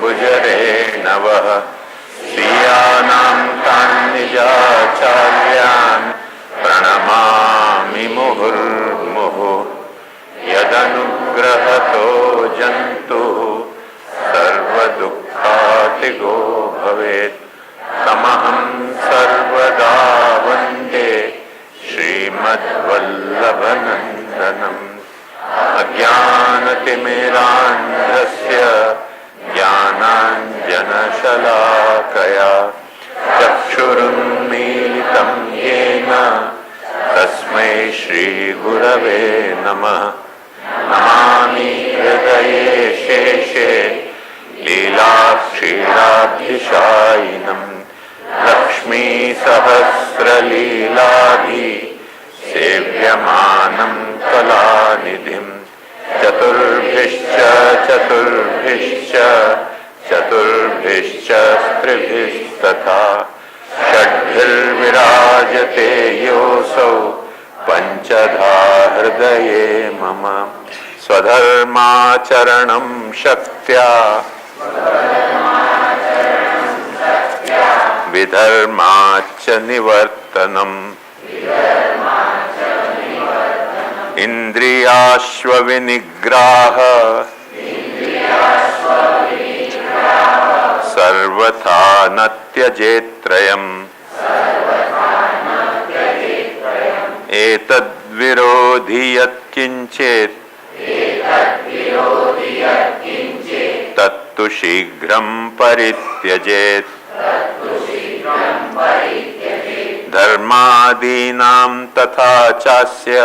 पादाम्बुजरेणवः श्रियाणां तान् निजाचार्यान् प्रणमामि मुहुर्मुहुः यदनुग्रहतो जन्तुः सर्वदुःखातिगो भवेत् तमहं सर्वदा वन्दे श्रीमद्वल्लभनन्दनम् अज्ञानतिमिरान्धस्य ज्ञानाञ्जनशलाकया चक्षुरुन्मीलितं येन तस्मै श्रीगुरवे नमः। नमामि हृदये शेषे लीलाक्षीराब्धिशायिनं लक्ष्मीसहस्रलीलाभि सेव्यमानं कलानिधिं चतुर्भिश्च स्त्रिभिस्तथा षड्भिर्विराजते योऽसौ पञ्चधा हृदये मम। स्वधर्माचरणं शक्त्या विधर्माच्च निवर्तनम् इन्द्रियाश्वविनिग्रहः सर्वथा न त्यजेत्त्रयम् एतद्विरोधि यत्किञ्चित् तत्तु शीघ्रं परित्यजेत्। धर्मादीनां तथा चास्य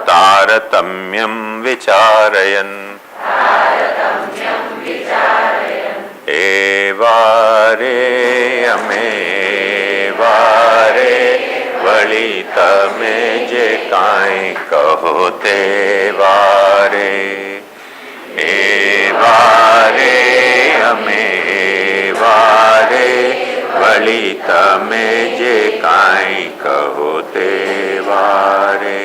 तारतम्यं विचारयन् एवारे अमेवारे वळी તમે જે કાંઈ કહો તે વારે એ વારે અમે વારે વળી તમે જે કાંઈ કહો તે વારે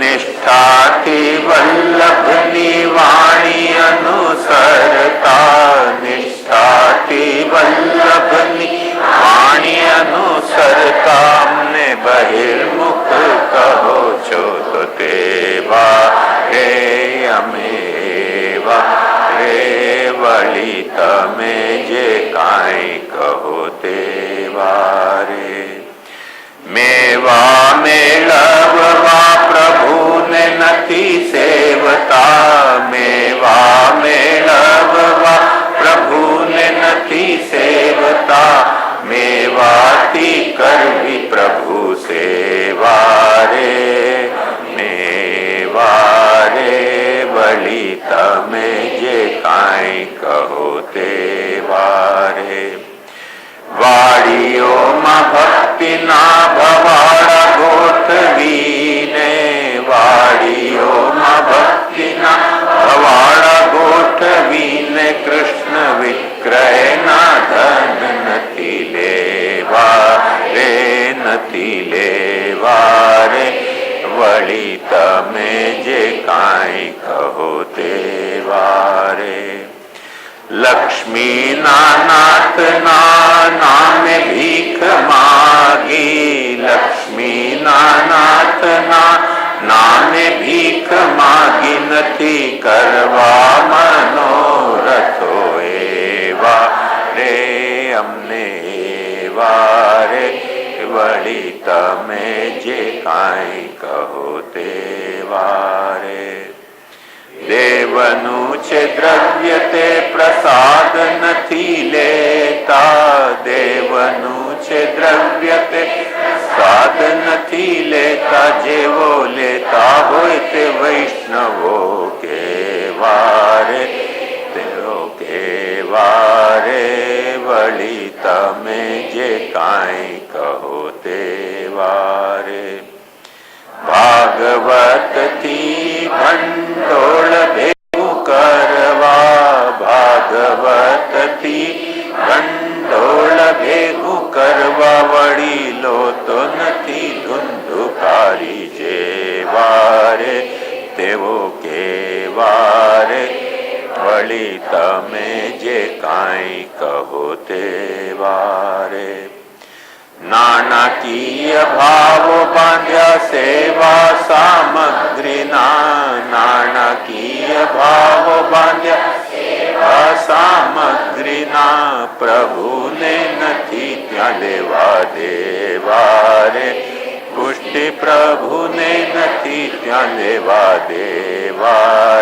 નિષ્ઠાથી વલ્લભની વાણી અનુસરતા નિષ્ઠાથી વલ્લભની વાણી અનુસરતા અમને બહિર્મુખ કહો છો તો તેવા રે અમે વારે વળી તમે જે કાંઈ કહો તેવા રે મેવા મેળવવા પ્રભુને નથી સેવતા મેવા મેળવવા પ્રભુને નથી સેવતા મેવાતી કરવી પ્રભુ સેવા રે મેવારે વળી તમે જે કાંઈ કહો તે વારે વાડીઓમાં ભક્તિના ભવાડા ગોઠવીને વાડીઓમાં ભક્તિના ભવાડા ગોઠવીને કૃષ્ણ વિક્રયના ધન નથી લેવા રે નથી લેવા રે વળી તમે જે કાંઈ કહો તે વારે લક્ષ્મીના નાથના નામે ભીખ માગી લક્ષ્મીના નાથના નામે ભીખ માગી નથી કરવા મનોરથો એવા રે અમને એવા રે વળી તમે જે કાંઈ કહો તેવા રે દેવનું છે દ્રવ્ય તે પ્રસાદ નથી લેતા દેવનું છે દ્રવ્ય તે પ્રસાદ નથી લેતા જેવો લેતા હોય તે વૈષ્ણવો કેવારે તેઓ કેવારે વળી તમે જે કાંઈ કહો તેવારે ભાગવત થી ભંડોળ ભેગું કરવા ભાગવત થી ભંડોળ ભેગું કરવા વડીલો તો નથી ધુંધુકારી જેવા રે તેવો वली तमे जे काई कहो ते वारे। नाणकीय भाव बांध्या सेवा सामग्री ना, नाणकीय भाव बांध्या सेवा सामग्री ना, प्रभु ने नथी त्या लेवा देवा रे, पुष्टि प्रभु ने नथी त्या लेवा देवा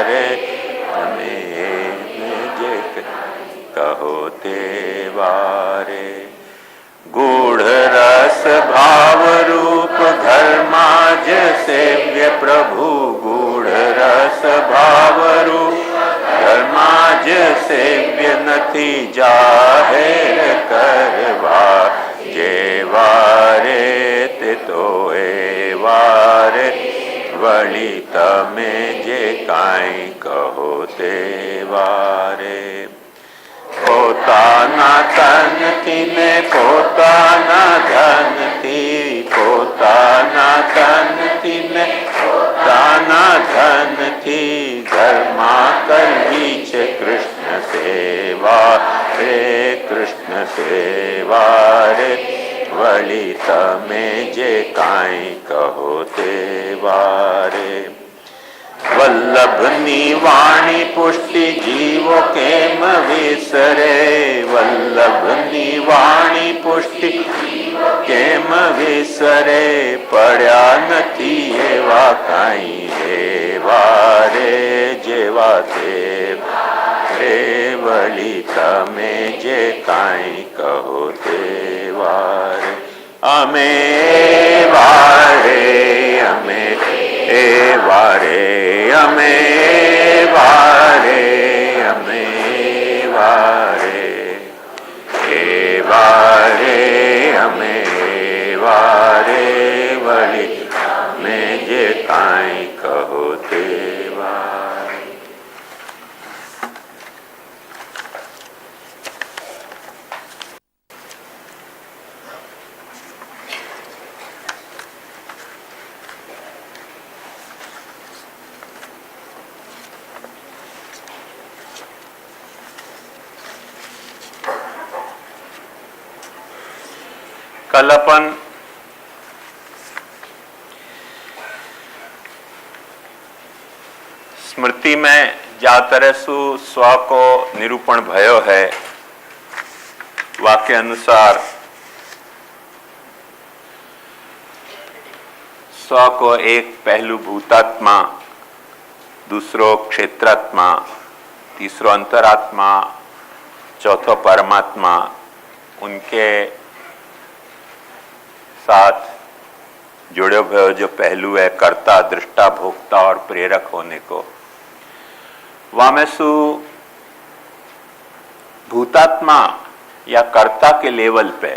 रे, तमे जे कहो ते वारे। गूढ़ रस भाव रूप धर्माज सेव्य प्रभु, गूढ़ रस भाव रूप धर्माज सेव्य नथी जाहिर करवा जेवारे ते तो एवारे, वली तमे जे काई कहो ते वारे। पोताना तन तिने पोताना धन थी, पोताना तन तिने पोताना धन थी, धर्मा करवी छे कृष्ण सेवा रे, कृष्ण सेवा रे, वली तमे जे काई कहो ते वारे। वल्लभनी वाणी पुष्टि जीवो केम विसरे, वल्लभनी वाणी पुष्टि केम विसरे, पड्या नथी एवा काई हेवा रे, जेवा ते रे, वली तमे जे काई कहो ते वारे। अमे वारे अमे वारे, अमे वारे अमे वारे, ए वारे अमे वारे, वली में जे काई कहो ते वारे। कल अपन स्मृति में जा तरह सु स्व को निरूपण भयो है। वाक्य अनुसार स्व को एक पहलू भूतात्मा, दूसरो क्षेत्रात्मा, तीसरो अंतरात्मा, चौथो परमात्मा, उनके साथ जुड़े हुए जो पहलू है कर्ता, दृष्टा, भोक्ता और प्रेरक होने को, वामेसु भूतात्मा या कर्ता के लेवल पे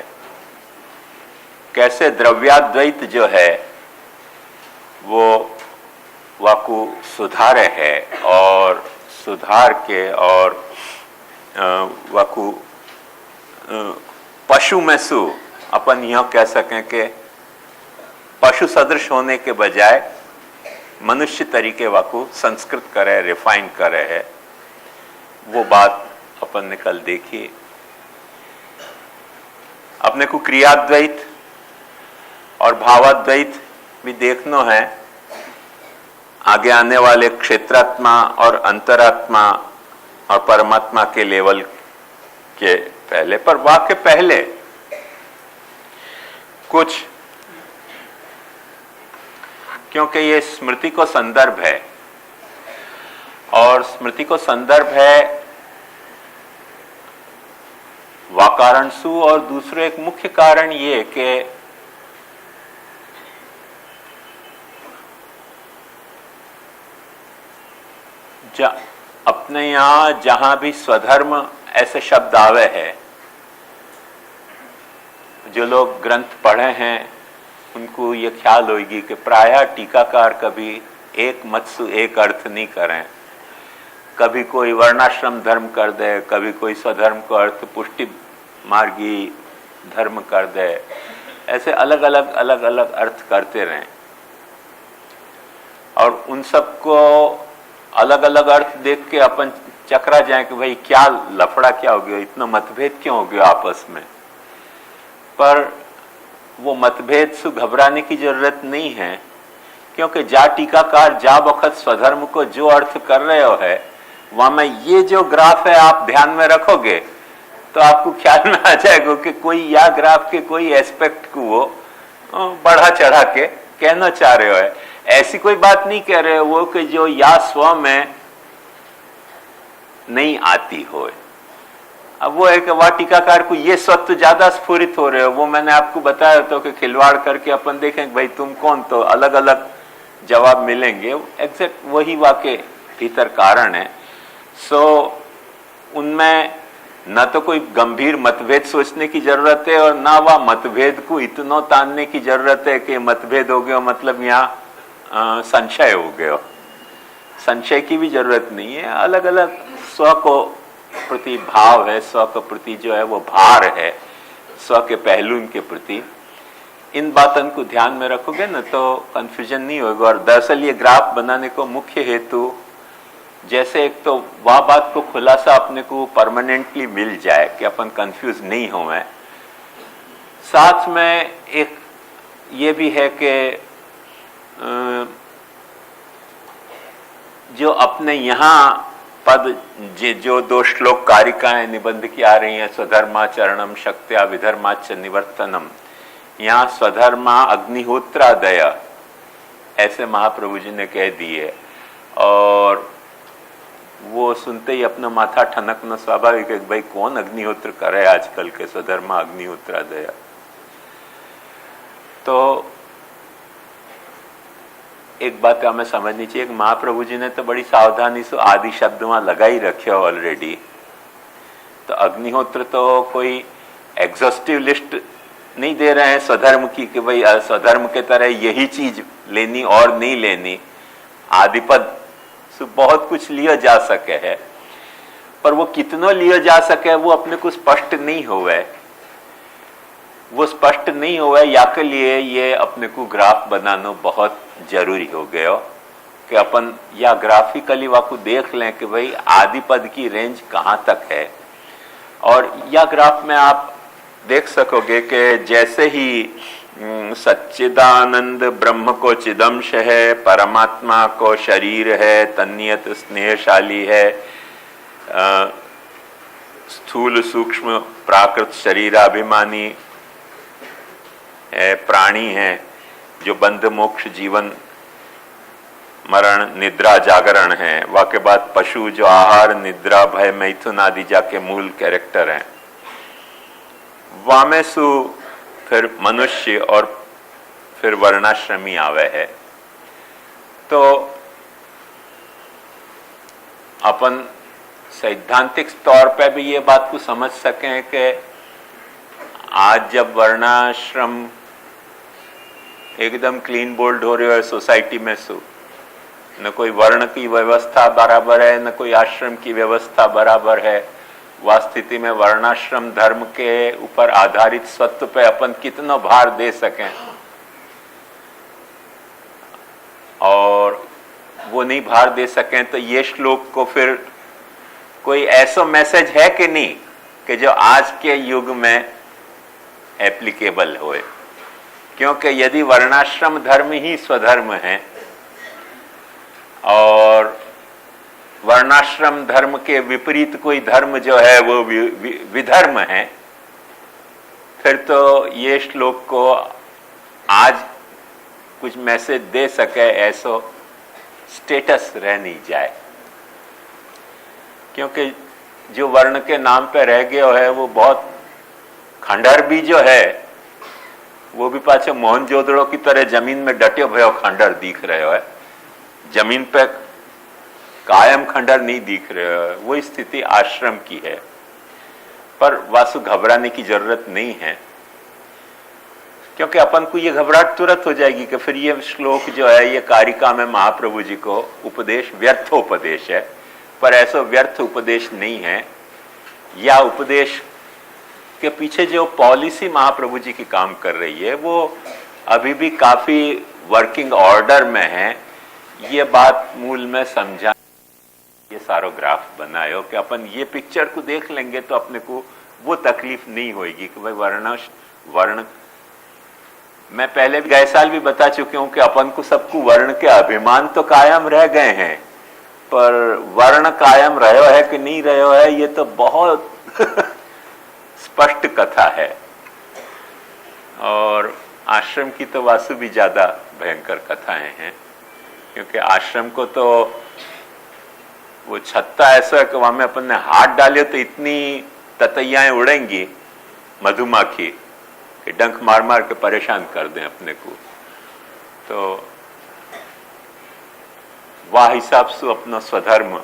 कैसे द्रव्याद्वैत जो है वो वाकु सुधारे है, और सुधार के और वाकु पशु में सु अपन यह कह सकें कि पशु सदृश होने के बजाय मनुष्य तरीके वाकु संस्कृत करे, रिफाइन करे है, वो बात अपन ने कल देखी। अपने को क्रियाद्वैत और भावाद्वैत भी देखना है, आगे आने वाले क्षेत्रात्मा और अंतरात्मा और परमात्मा के लेवल के पहले, पर वाक्य पहले कुछ, क्योंकि ये स्मृति को संदर्भ है, और स्मृति को संदर्भ है वाकारणसु, और दूसरे एक मुख्य कारण ये कि अपने यहाँ जहां भी स्वधर्म ऐसे शब्द आवे हैं, जो लोग ग्रंथ पढ़े हैं उनको ये ख्याल होगी कि प्रायः टीकाकार कभी एक मत्सु एक अर्थ नहीं करें, कभी कोई वर्णाश्रम धर्म कर दे, कभी कोई स्वधर्म को अर्थ पुष्टि मार्गी धर्म कर दे, ऐसे अलग अलग अर्थ करते रहें, और उन सबको अलग अलग अर्थ देख के अपन चकरा जाए कि भाई क्या लफड़ा क्या हो गया, इतना मतभेद क्यों हो गया आपस में। पर वो मतभेद से घबराने की जरूरत नहीं है, क्योंकि जा टीकाकार जा वक्त स्वधर्म को जो अर्थ कर रहे हो है, वहां में ये जो ग्राफ है आप ध्यान में रखोगे तो आपको ख्याल में आ जाएगा कि कोई या ग्राफ के कोई एस्पेक्ट को वो बढ़ा चढ़ा के कहना चाह रहे हो है। ऐसी कोई बात नहीं कह रहे हो वो कि जो या स्व में नहीं आती हो। अब वो है कि वह टीकाकार को ये सत्य ज्यादा स्फुरित हो रहे हो, वो मैंने आपको बताया तो कि खिलवाड़ करके अपन देखें भाई तुम कौन, तो अलग अलग जवाब मिलेंगे। एग्जैक्ट वही वाक्य भीतर कारण है। सो उनमें न तो कोई गंभीर मतभेद सोचने की जरूरत है और ना वह मतभेद को इतना तानने की जरूरत है कि मतभेद हो गया मतलब यहाँ संशय हो गया। संशय की भी जरूरत नहीं है। अलग अलग स्व को प्रति भाव है, स्व के प्रति जो है वो भार है, स्व के पहलू के प्रति, इन बातों को ध्यान में रखोगे ना तो कंफ्यूजन नहीं होगा। और दरअसल ये ग्राफ बनाने को मुख्य हेतु जैसे एक तो वह बात को खुलासा अपने को परमानेंटली मिल जाए कि अपन कंफ्यूज नहीं होवे, साथ में एक ये भी है कि जो अपने यहाँ पद जो 2 श्लोक कारिकाएं निबंध की आ रही हैं, स्वधर्माचरणम शक्त्या विधर्माच निवर्तनम, यहाँ स्वधर्मा अग्निहोत्रादय ऐसे महाप्रभु जी ने कह दिए और वो सुनते ही अपना माथा ठनकना स्वाभाविक है। भाई कौन अग्निहोत्र करे आजकल के, स्वधर्मा अग्निहोत्रादय। तो एक बात हमें समझनी चाहिए कि महाप्रभु जी ने तो बड़ी सावधानी से आदि शब्द वहां लगा ही रखे हो ऑलरेडी। तो अग्निहोत्र तो कोई एग्जॉस्टिव लिस्ट नहीं दे रहे हैं स्वधर्म की कि भाई स्वधर्म के तरह यही चीज लेनी और नहीं लेनी। आदिपद से बहुत कुछ लिया जा सके है, पर वो कितना लिया जा सके वो अपने को स्पष्ट नहीं हुआ है। वो स्पष्ट नहीं हुआ है या के लिए ये अपने को ग्राफ बनाना बहुत जरूरी हो गया कि अपन या ग्राफिकली वाकू देख लें कि भाई आदिपद की रेंज कहाँ तक है। और या ग्राफ में आप देख सकोगे कि जैसे ही सच्चिदानंद ब्रह्म को चिदंश है, परमात्मा को शरीर है, तन्नियत स्नेहशाली है, स्थूल सूक्ष्म प्राकृत शरीराभिमानी है, प्राणी है जो बंध मोक्ष जीवन मरण निद्रा जागरण है, वाके बाद पशु जो आहार निद्रा भय मैथुन आदि जाके मूल कैरेक्टर हैं, वामेसु फिर मनुष्य और फिर वर्णाश्रमी आवे है। तो अपन सैद्धांतिक तौर पे भी ये बात को समझ सकें कि आज जब वर्णाश्रम एकदम क्लीन बोल्ड हो रहे हो सोसाइटी में न कोई वर्ण की व्यवस्था बराबर है, न कोई आश्रम की व्यवस्था बराबर है, वह स्थिति में वर्णाश्रम धर्म के ऊपर आधारित सत्व पे अपन कितना भार दे सकें और वो नहीं भार दे सकें तो ये श्लोक को फिर कोई ऐसा मैसेज है कि नहीं कि जो आज के युग में एप्लीकेबल होए। क्योंकि यदि वर्णाश्रम धर्म ही स्वधर्म है और वर्णाश्रम धर्म के विपरीत कोई धर्म जो है वो विधर्म है, फिर तो ये श्लोक को आज कुछ मैसेज दे सके ऐसा स्टेटस रह नहीं जाए। क्योंकि जो वर्ण के नाम पे रह गया है वो बहुत खंडर भी जो है वो भी पाछे मोहनजोदड़ो की तरह जमीन में डटे हुए खंडर दिख रहे हो है, जमीन पे कायम खंडर नहीं दिख रहे हो। वो स्थिति आश्रम की है, पर वासु घबराने की जरूरत नहीं है। क्योंकि अपन को ये घबराहट तुरंत हो जाएगी कि फिर ये श्लोक जो है ये कारिका में महाप्रभु जी को उपदेश व्यर्थोपदेश है, पर ऐसा व्यर्थ उपदेश नहीं है। या उपदेश के पीछे जो पॉलिसी महाप्रभु जी की काम कर रही है वो अभी भी काफी वर्किंग ऑर्डर में है। ये बात मूल में समझा ये सारो ग्राफ बनाए हो कि अपन ये पिक्चर को देख लेंगे तो अपने को वो तकलीफ नहीं होगी कि भाई वर्ण मैं पहले भी गए साल भी बता चुके हूं कि अपन को सबको वर्ण के अभिमान तो कायम रह गए हैं, पर वर्ण कायम रहो है कि नहीं रहो है ये तो बहुत स्पष्ट कथा है। और आश्रम की तो वास्तु भी ज्यादा भयंकर कथाएं हैं, क्योंकि आश्रम को तो वो छत्ता ऐसा है कि वहां में अपन ने हाथ डाले तो इतनी ततैयाएं उड़ेंगी मधुमाखी कि डंक मार मार के परेशान कर दें अपने को। तो वह हिसाब से अपना स्वधर्म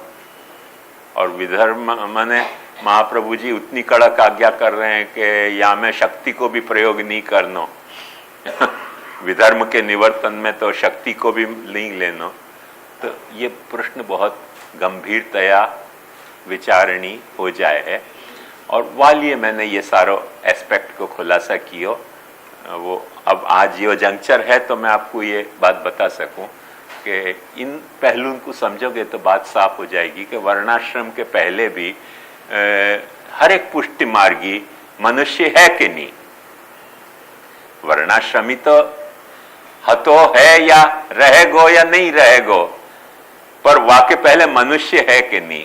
और विधर्म माने महाप्रभु जी उतनी कड़क आज्ञा कर रहे हैं कि या में शक्ति को भी प्रयोग नहीं करना विधर्म के निवर्तन में तो शक्ति को भी नहीं लेना। तो ये प्रश्न बहुत गंभीरतया विचारणी हो जाए है, और वालिए मैंने ये सारो एस्पेक्ट को खुलासा किया। वो अब आज ये जंक्चर है तो मैं आपको ये बात बता सकूं कि इन पहलुओं को समझोगे तो बात साफ हो जाएगी कि वर्णाश्रम के पहले भी हर एक पुष्टि मार्गी मनुष्य है कि नहीं। वर्णाश्रमी तो हतो है या रहेगो या नहीं रहेगो, पर वाके पहले मनुष्य है कि नहीं,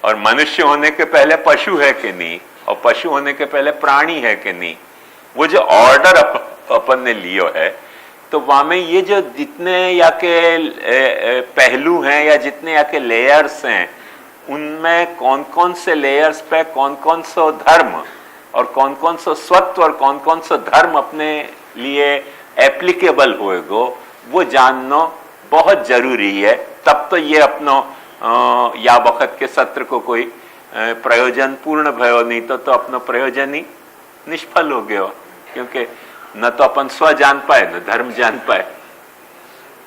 और मनुष्य होने के पहले पशु है कि नहीं, और पशु होने के पहले प्राणी है कि नहीं। वो जो ऑर्डर अपन ने लियो है, तो वहां में ये जो जितने या के पहलू हैं या जितने या के लेयर्स हैं, उनमें कौन कौन से लेयर्स पे कौन कौन सा धर्म और कौन कौन सा स्वत्व और कौन कौन सा धर्म अपने लिए एप्लीकेबल होएगो, वो जानना बहुत जरूरी है। तब तो ये अपनो या वक्त के सत्र को कोई प्रयोजन पूर्ण भयो, नहीं तो अपनो प्रयोजन ही निष्फल हो गया, क्योंकि न तो अपन स्व जान पाए न धर्म जान पाए।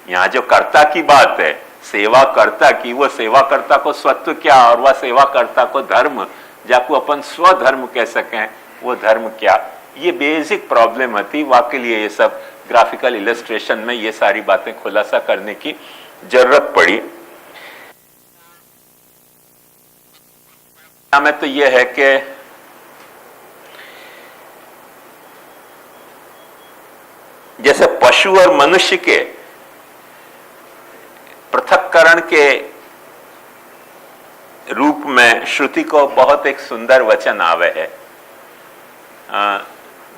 यहाँ जो कर्ता की बात है, सेवा कर्ता की, वो सेवा कर्ता को स्वत्व क्या और वह सेवा कर्ता को धर्म, जाको अपन स्वधर्म कह सकें, वो धर्म क्या, ये बेसिक प्रॉब्लम होती। वाकई लिए ये सब ग्राफिकल इलस्ट्रेशन में ये सारी बातें खुलासा करने की जरूरत पड़ी। में तो ये है कि जैसे पशु और मनुष्य के पृथक्करण के रूप में श्रुति को बहुत एक सुंदर वचन आवे है।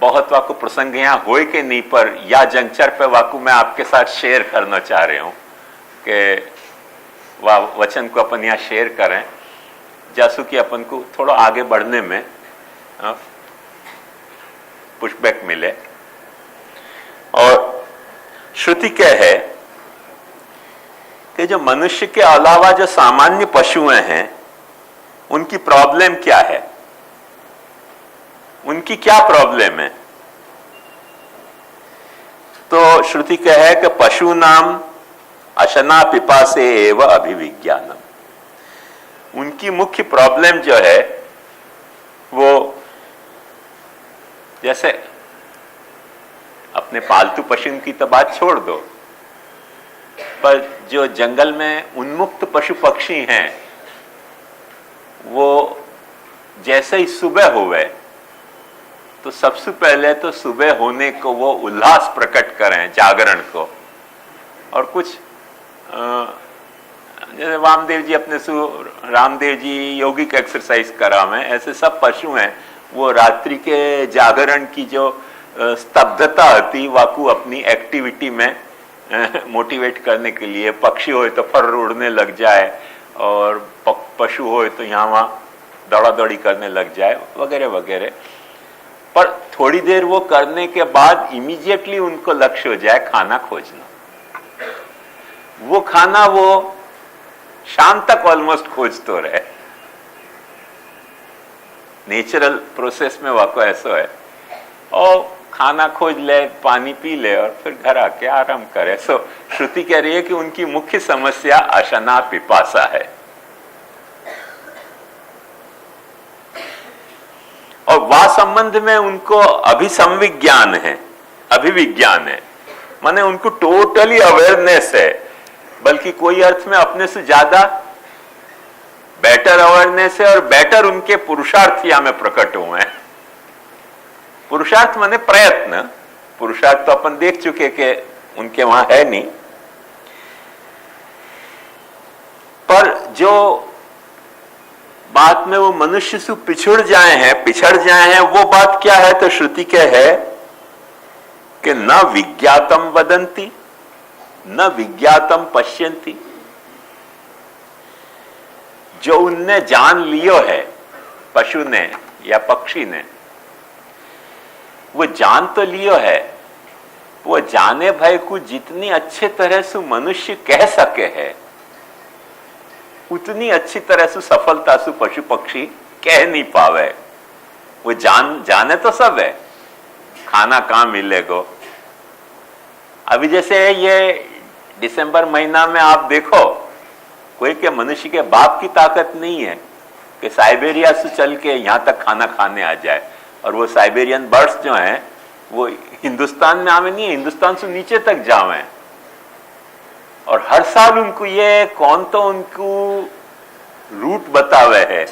बहुत वाकु प्रसंग यहां होए के नहीं, पर या जंक्चर पे वाकु मैं आपके साथ शेयर करना चाह रहे हूं कि वह वचन को अपन यहां शेयर करें, जैसु कि अपन को थोड़ा आगे बढ़ने में पुशबैक मिले। और श्रुति क्या है कि जो मनुष्य के अलावा जो सामान्य पशुएं हैं, उनकी प्रॉब्लम क्या है, उनकी क्या प्रॉब्लम है। तो श्रुति क्या है कि पशु नाम अशना पिपासे एव अभिविज्ञानम। उनकी मुख्य प्रॉब्लम जो है वो, जैसे अपने पालतू पशु की तो बात छोड़ दो, पर जो जंगल में उन्मुक्त पशु पक्षी हैं, वो जैसे ही सुबह हुए तो सबसे पहले तो सुबह होने को वो उल्लास प्रकट करें, जागरण को। और कुछ जैसे वामदेव जी अपने रामदेव जी योगिक एक्सरसाइज करा में, ऐसे सब पशु हैं, वो रात्रि के जागरण की जो स्तब्धता होती, वाकू अपनी एक्टिविटी में मोटिवेट करने के लिए, पक्षी हो तो फर उड़ने लग जाए और पशु हो तो यहाँ वहाँ दौड़ा दौड़ी करने लग जाए वगैरह वगैरह। पर थोड़ी देर वो करने के बाद इमीडिएटली उनको लक्ष्य हो जाए खाना खोजना। वो खाना वो शाम तक ऑलमोस्ट खोज तो रहे। नेचुरल प्रोसेस में वाको ऐसा है, और खाना खोज ले, पानी पी ले और फिर घर आके आराम करे। सो श्रुति कह रही है कि उनकी मुख्य समस्या अशना पिपासा है। और वह संबंध में उनको अभिसंविज्ञान है, अभिविज्ञान है, माने उनको टोटली अवेयरनेस है, बल्कि कोई अर्थ में अपने से ज्यादा बेटर अवेयरनेस है और बेटर उनके पुरुषार्थ यहाँ में प्रकट हुए हैं। पुरुषार्थ माने प्रयत्न, पुरुषार्थ तो अपन देख चुके कि उनके वहां है नहीं, पर जो बात में वो मनुष्य से पिछड़ जाए हैं वो बात क्या है? तो श्रुति क्या है कि न विज्ञातम वदंती न विज्ञातम पश्यन्ति। जो उनने जान लियो है, पशु ने या पक्षी ने, वो जान तो लियो है, वो जाने भय को जितनी अच्छे तरह से मनुष्य कह सके है उतनी अच्छी तरह से सफलता से पशु पक्षी कह नहीं पावे। वो जाने तो सब है, खाना कहां मिलेगा। अभी जैसे ये दिसंबर महीना में आप देखो, कोई के मनुष्य के बाप की ताकत नहीं है कि साइबेरिया से चल के यहां तक खाना खाने आ जाए, और वो साइबेरियन बर्ड्स जो हैं वो हिंदुस्तान में आवे नहीं है, हिंदुस्तान से नीचे तक जावे, और हर साल उनको ये कौन तो उनको रूट बतावे है,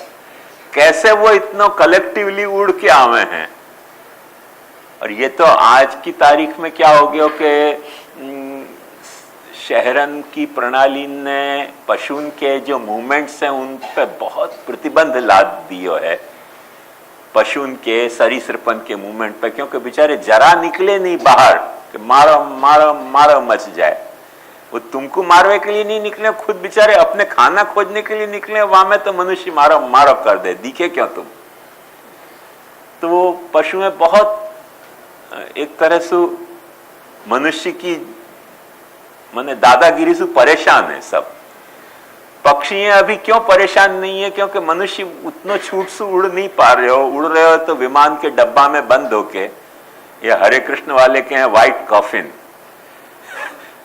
कैसे वो इतना कलेक्टिवली उड़ के आवे हैं। और ये तो आज की तारीख में क्या हो गया कि शहरन की प्रणाली ने पशुओं के जो मूवमेंट्स हैं उन पे बहुत प्रतिबंध ला दियो है, पशुओं के सरीसृपन के मूवमेंट पे, क्योंकि बेचारे जरा निकले नहीं बाहर कि मारो मारो मारो मच जाए। वो तुमको मारने के लिए नहीं निकले, खुद बेचारे अपने खाना खोजने के लिए निकले, वहां में तो मनुष्य मारो मारो कर दे, दिखे क्यों तुम। तो वो पशुएं बहुत एक तरह से मनुष्य की माने दादागिरी से परेशान है सब। पक्षी अभी क्यों परेशान नहीं है? क्योंकि मनुष्य उतना छूट से उड़ नहीं पा रहे हो। उड़ रहे हो तो विमान के डब्बा में बंद होके, या हरे कृष्ण वाले के हैं white coffin.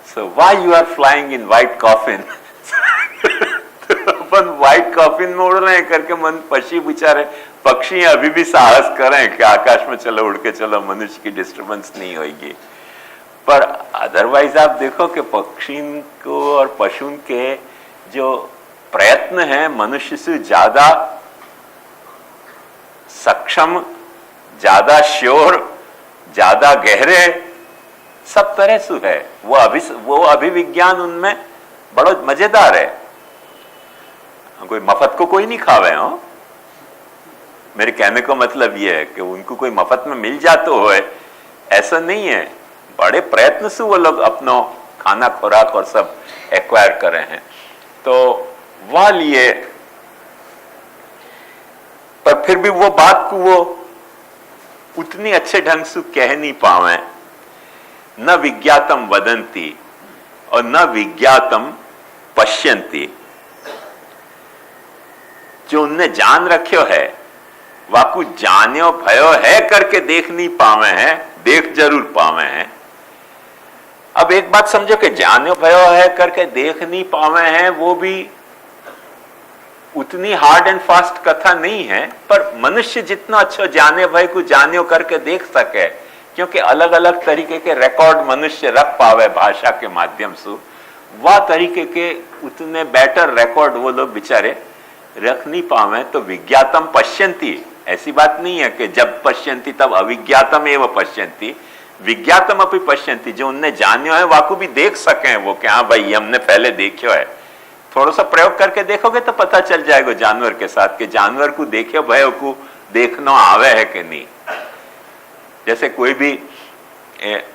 So why you are flying in white coffin? अपन व्हाइट कॉफिन में उड़ रहे हैं करके मन पक्षी बेचारे पक्षी अभी भी साहस करें कि आकाश में चलो, उड़ के चलो, मनुष्य की डिस्टर्बेंस नहीं होगी। पर अदरवाइज आप देखो कि पक्षी को और पशु के जो प्रयत्न है मनुष्य से ज्यादा सक्षम, ज्यादा श्योर, ज्यादा गहरे सब तरह से है। वो अभिविज्ञान उनमें बड़ा मजेदार है। कोई मफत को कोई नहीं खावे हो, मेरे कहने का मतलब यह है कि उनको कोई मफत में मिल जाता हो, ऐसा नहीं है। बड़े प्रयत्न से वो लोग अपना खाना खुराक और सब एक्वायर कर रहे हैं। तो वह लिए, पर फिर भी वो बात को वो उतनी अच्छे ढंग से कह नहीं पावे। न विज्ञातम वदंती और न विज्ञातम पश्यन्ति। जो उनने जान रखियो है वाकु जान्यो भयो है करके देख नहीं पावे हैं, देख जरूर पावे हैं। अब एक बात समझो कि जान्यो भयो है करके देख नहीं पावे हैं, वो भी उतनी हार्ड एंड फास्ट कथा नहीं है। पर मनुष्य जितना अच्छा जाने भय को जान्यो करके देख सके, क्योंकि अलग अलग तरीके के रिकॉर्ड मनुष्य रख पावे भाषा के माध्यम से, वह तरीके के उतने बेटर रिकॉर्ड वो लोग बेचारे रख नहीं पावे। तो विज्ञातम पश्यन्ति, ऐसी बात नहीं है कि जब पश्यन्ति तब अविज्ञातम एवं पश्यन्ति, विज्ञातम अपनी पश्यन्ति। जो उनने जानियो है वाकू भी देख सके वो कि हाँ भाई हमने पहले देखियो है। थोड़ा सा प्रयोग करके देखोगे तो पता चल जाएगा जानवर के साथ कि जानवर को देखियो भय को देखना आवे है कि नहीं। जैसे कोई भी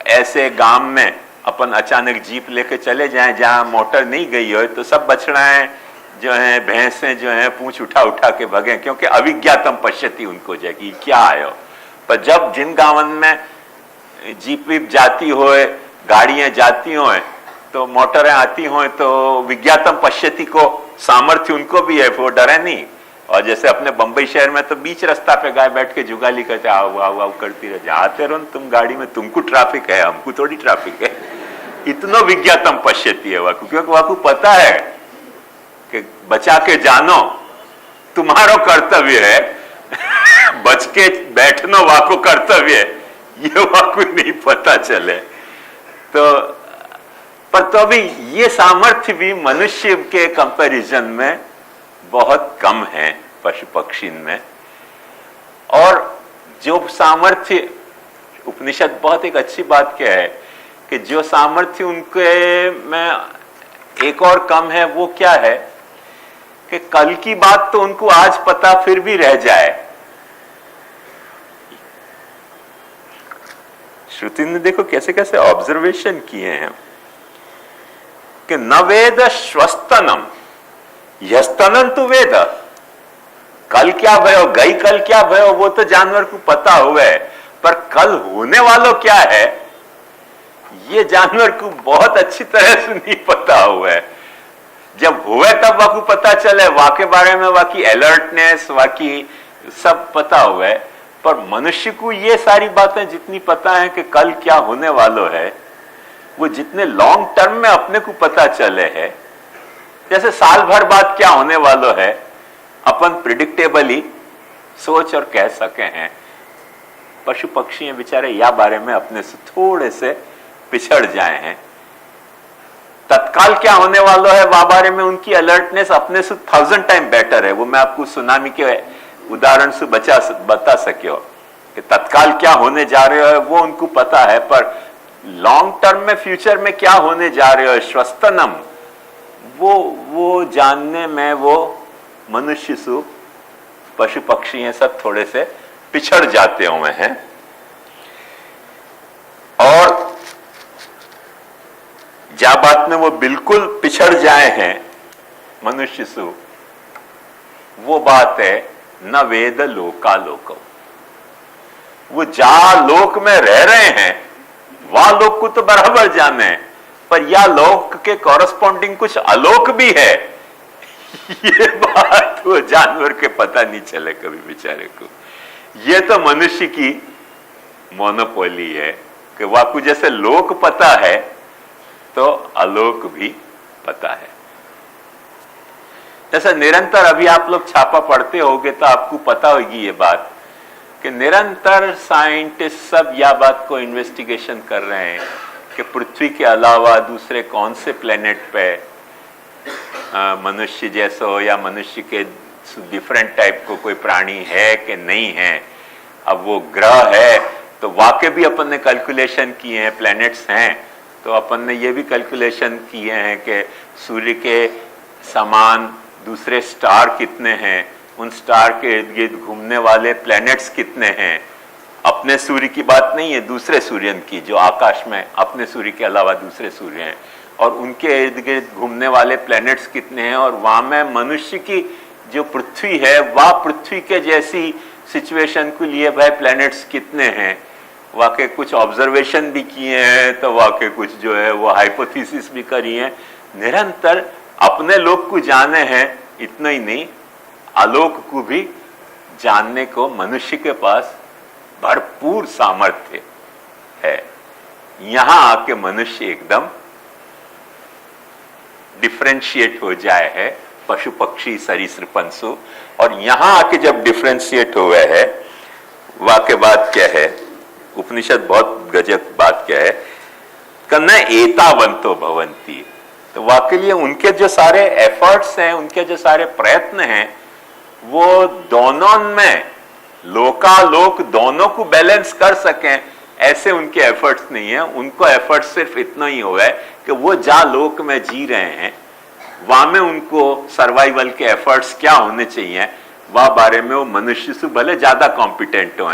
ऐसे गांव में अपन अचानक जीप लेके चले जाएं जहां मोटर नहीं गई हो, तो सब बछड़ाएं जो है, भैंसें जो है, पूंछ उठा उठा के भगे, क्योंकि अविज्ञातम पश्यति उनको जाएगी क्या आयो। पर जब जिन गांवन में जीप वीप जाती हो, गाड़ियां जाती हो, तो मोटरें आती हो, तो विज्ञातम पश्यति को सामर्थ्य उनको भी है, वो डरे नहीं। और जैसे अपने बंबई शहर में तो बीच रास्ता पे गाय बैठ के जुगाली करते आओ आओ आओ करती रह जाते रहो तुम गाड़ी में, तुमको ट्रैफिक है, हमको थोड़ी ट्रैफिक है। इतना विज्ञातम पश्यति है वाकू, क्योंकि वाकू पता है कि बचा के जानो तुम्हारा कर्तव्य है, बच के बैठना वाको कर्तव्य है, ये वाकू नहीं पता चले। तो पर तो भी ये सामर्थ्य भी मनुष्य के कंपैरिजन में बहुत कम है पशु पक्षी में। और जो सामर्थ्य, उपनिषद बहुत एक अच्छी बात क्या है कि जो सामर्थ्य उनके में एक और कम है, वो क्या है कि कल की बात तो उनको आज पता फिर भी रह जाए। श्रुति ने देखो कैसे कैसे ऑब्जर्वेशन किए हैं कि न वेद श्वस्तनम यस्तनम तु वेद। कल क्या भयो, गई कल क्या भयो, वो तो जानवर को पता हुआ है, पर कल होने वालों क्या है ये जानवर को बहुत अच्छी तरह से नहीं पता हुआ है। जब हुए तब वाकू पता चले, वाके बारे में वाकी अलर्टनेस, वाकी सब पता हुआ है। पर मनुष्य को ये सारी बातें जितनी पता है कि कल क्या होने वालों है, वो जितने लॉन्ग टर्म में अपने को पता चले है, जैसे साल भर बाद क्या होने वालों है, अपन प्रिडिक्टेबली सोच और कह सके हैं। पशु पक्षी बेचारे या बारे में अपने से थोड़े से पिछड़ जाए हैं। तत्काल क्या होने वाला है वह बारे में उनकी अलर्टनेस अपने से 1000 टाइम बेटर है। वो मैं आपको सुनामी के उदाहरण से बता सके हो कि तत्काल क्या होने जा रहे हो वो उनको पता है, पर लॉन्ग टर्म में फ्यूचर में क्या होने जा रहे हो श्वस्तनम, वो जानने में वो मनुष्य सु पशु पक्षी हैं सब थोड़े से पिछड़ जाते हुए हैं। और जा बात में वो बिल्कुल पिछड़ जाए हैं मनुष्य सु, वो बात है न वेद लोका लोको। वो जा लोक में रह रहे हैं वह लोक को तो बराबर जाने, पर या लोक के कॉरस्पॉन्डिंग कुछ अलोक भी है ये बात वो जानवर के पता नहीं चले कभी बेचारे को। ये तो मनुष्य की मोनोपोली है कि वाकु जैसे लोक पता है तो अलोक भी पता है। जैसे निरंतर अभी आप लोग छापा पढ़ते होगे तो आपको पता होगी ये बात कि निरंतर साइंटिस्ट सब यह बात को इन्वेस्टिगेशन कर रहे हैं कि पृथ्वी के अलावा दूसरे कौन से प्लेनेट पे मनुष्य जैसा हो या मनुष्य के डिफरेंट टाइप को कोई प्राणी है कि नहीं है। अब वो ग्रह है तो वाकई भी अपन ने कैलकुलेशन किए हैं, प्लैनेट्स हैं तो अपन ने ये भी कैलकुलेशन किए हैं कि सूर्य के समान दूसरे स्टार कितने हैं, उन स्टार के इर्द गिर्द घूमने वाले प्लैनेट्स कितने हैं। अपने सूर्य की बात नहीं है, दूसरे सूर्यन की जो आकाश में अपने सूर्य के अलावा दूसरे सूर्य हैं, और उनके इर्द गिर्द घूमने वाले प्लैनेट्स कितने हैं। और वहां में मनुष्य की जो पृथ्वी है वह पृथ्वी के जैसी सिचुएशन को लिए भाई प्लैनेट्स कितने हैं। वाकई कुछ ऑब्जर्वेशन भी किए हैं तो वाकई कुछ जो है वो हाइपोथेसिस भी करी है। निरंतर अपने लोक को जाने हैं, इतना ही नहीं आलोक को भी जानने को मनुष्य के पास भरपूर सामर्थ्य है। यहां आके मनुष्य एकदम डिफरेंशिएट हो जाए है पशु पक्षी सरीसृपन से। और यहां आके जब डिफरेंशिएट हुए है वाकई बात क्या है, उपनिषद बहुत गजब बात क्या है, न एतावंतो भवंती। तो वाकई उनके जो सारे एफर्ट्स हैं, उनके जो सारे प्रयत्न हैं, वो दोनों में लोकालोक दोनों को बैलेंस कर सकें ऐसे उनके एफर्ट्स नहीं है। उनको एफर्ट सिर्फ इतना ही हुआ है कि वो जहां लोक में जी रहे हैं वहां में उनको सर्वाइवल के एफर्ट्स क्या होने चाहिए वह बारे में वो मनुष्य से भले ज्यादा कॉम्पिटेंट हो,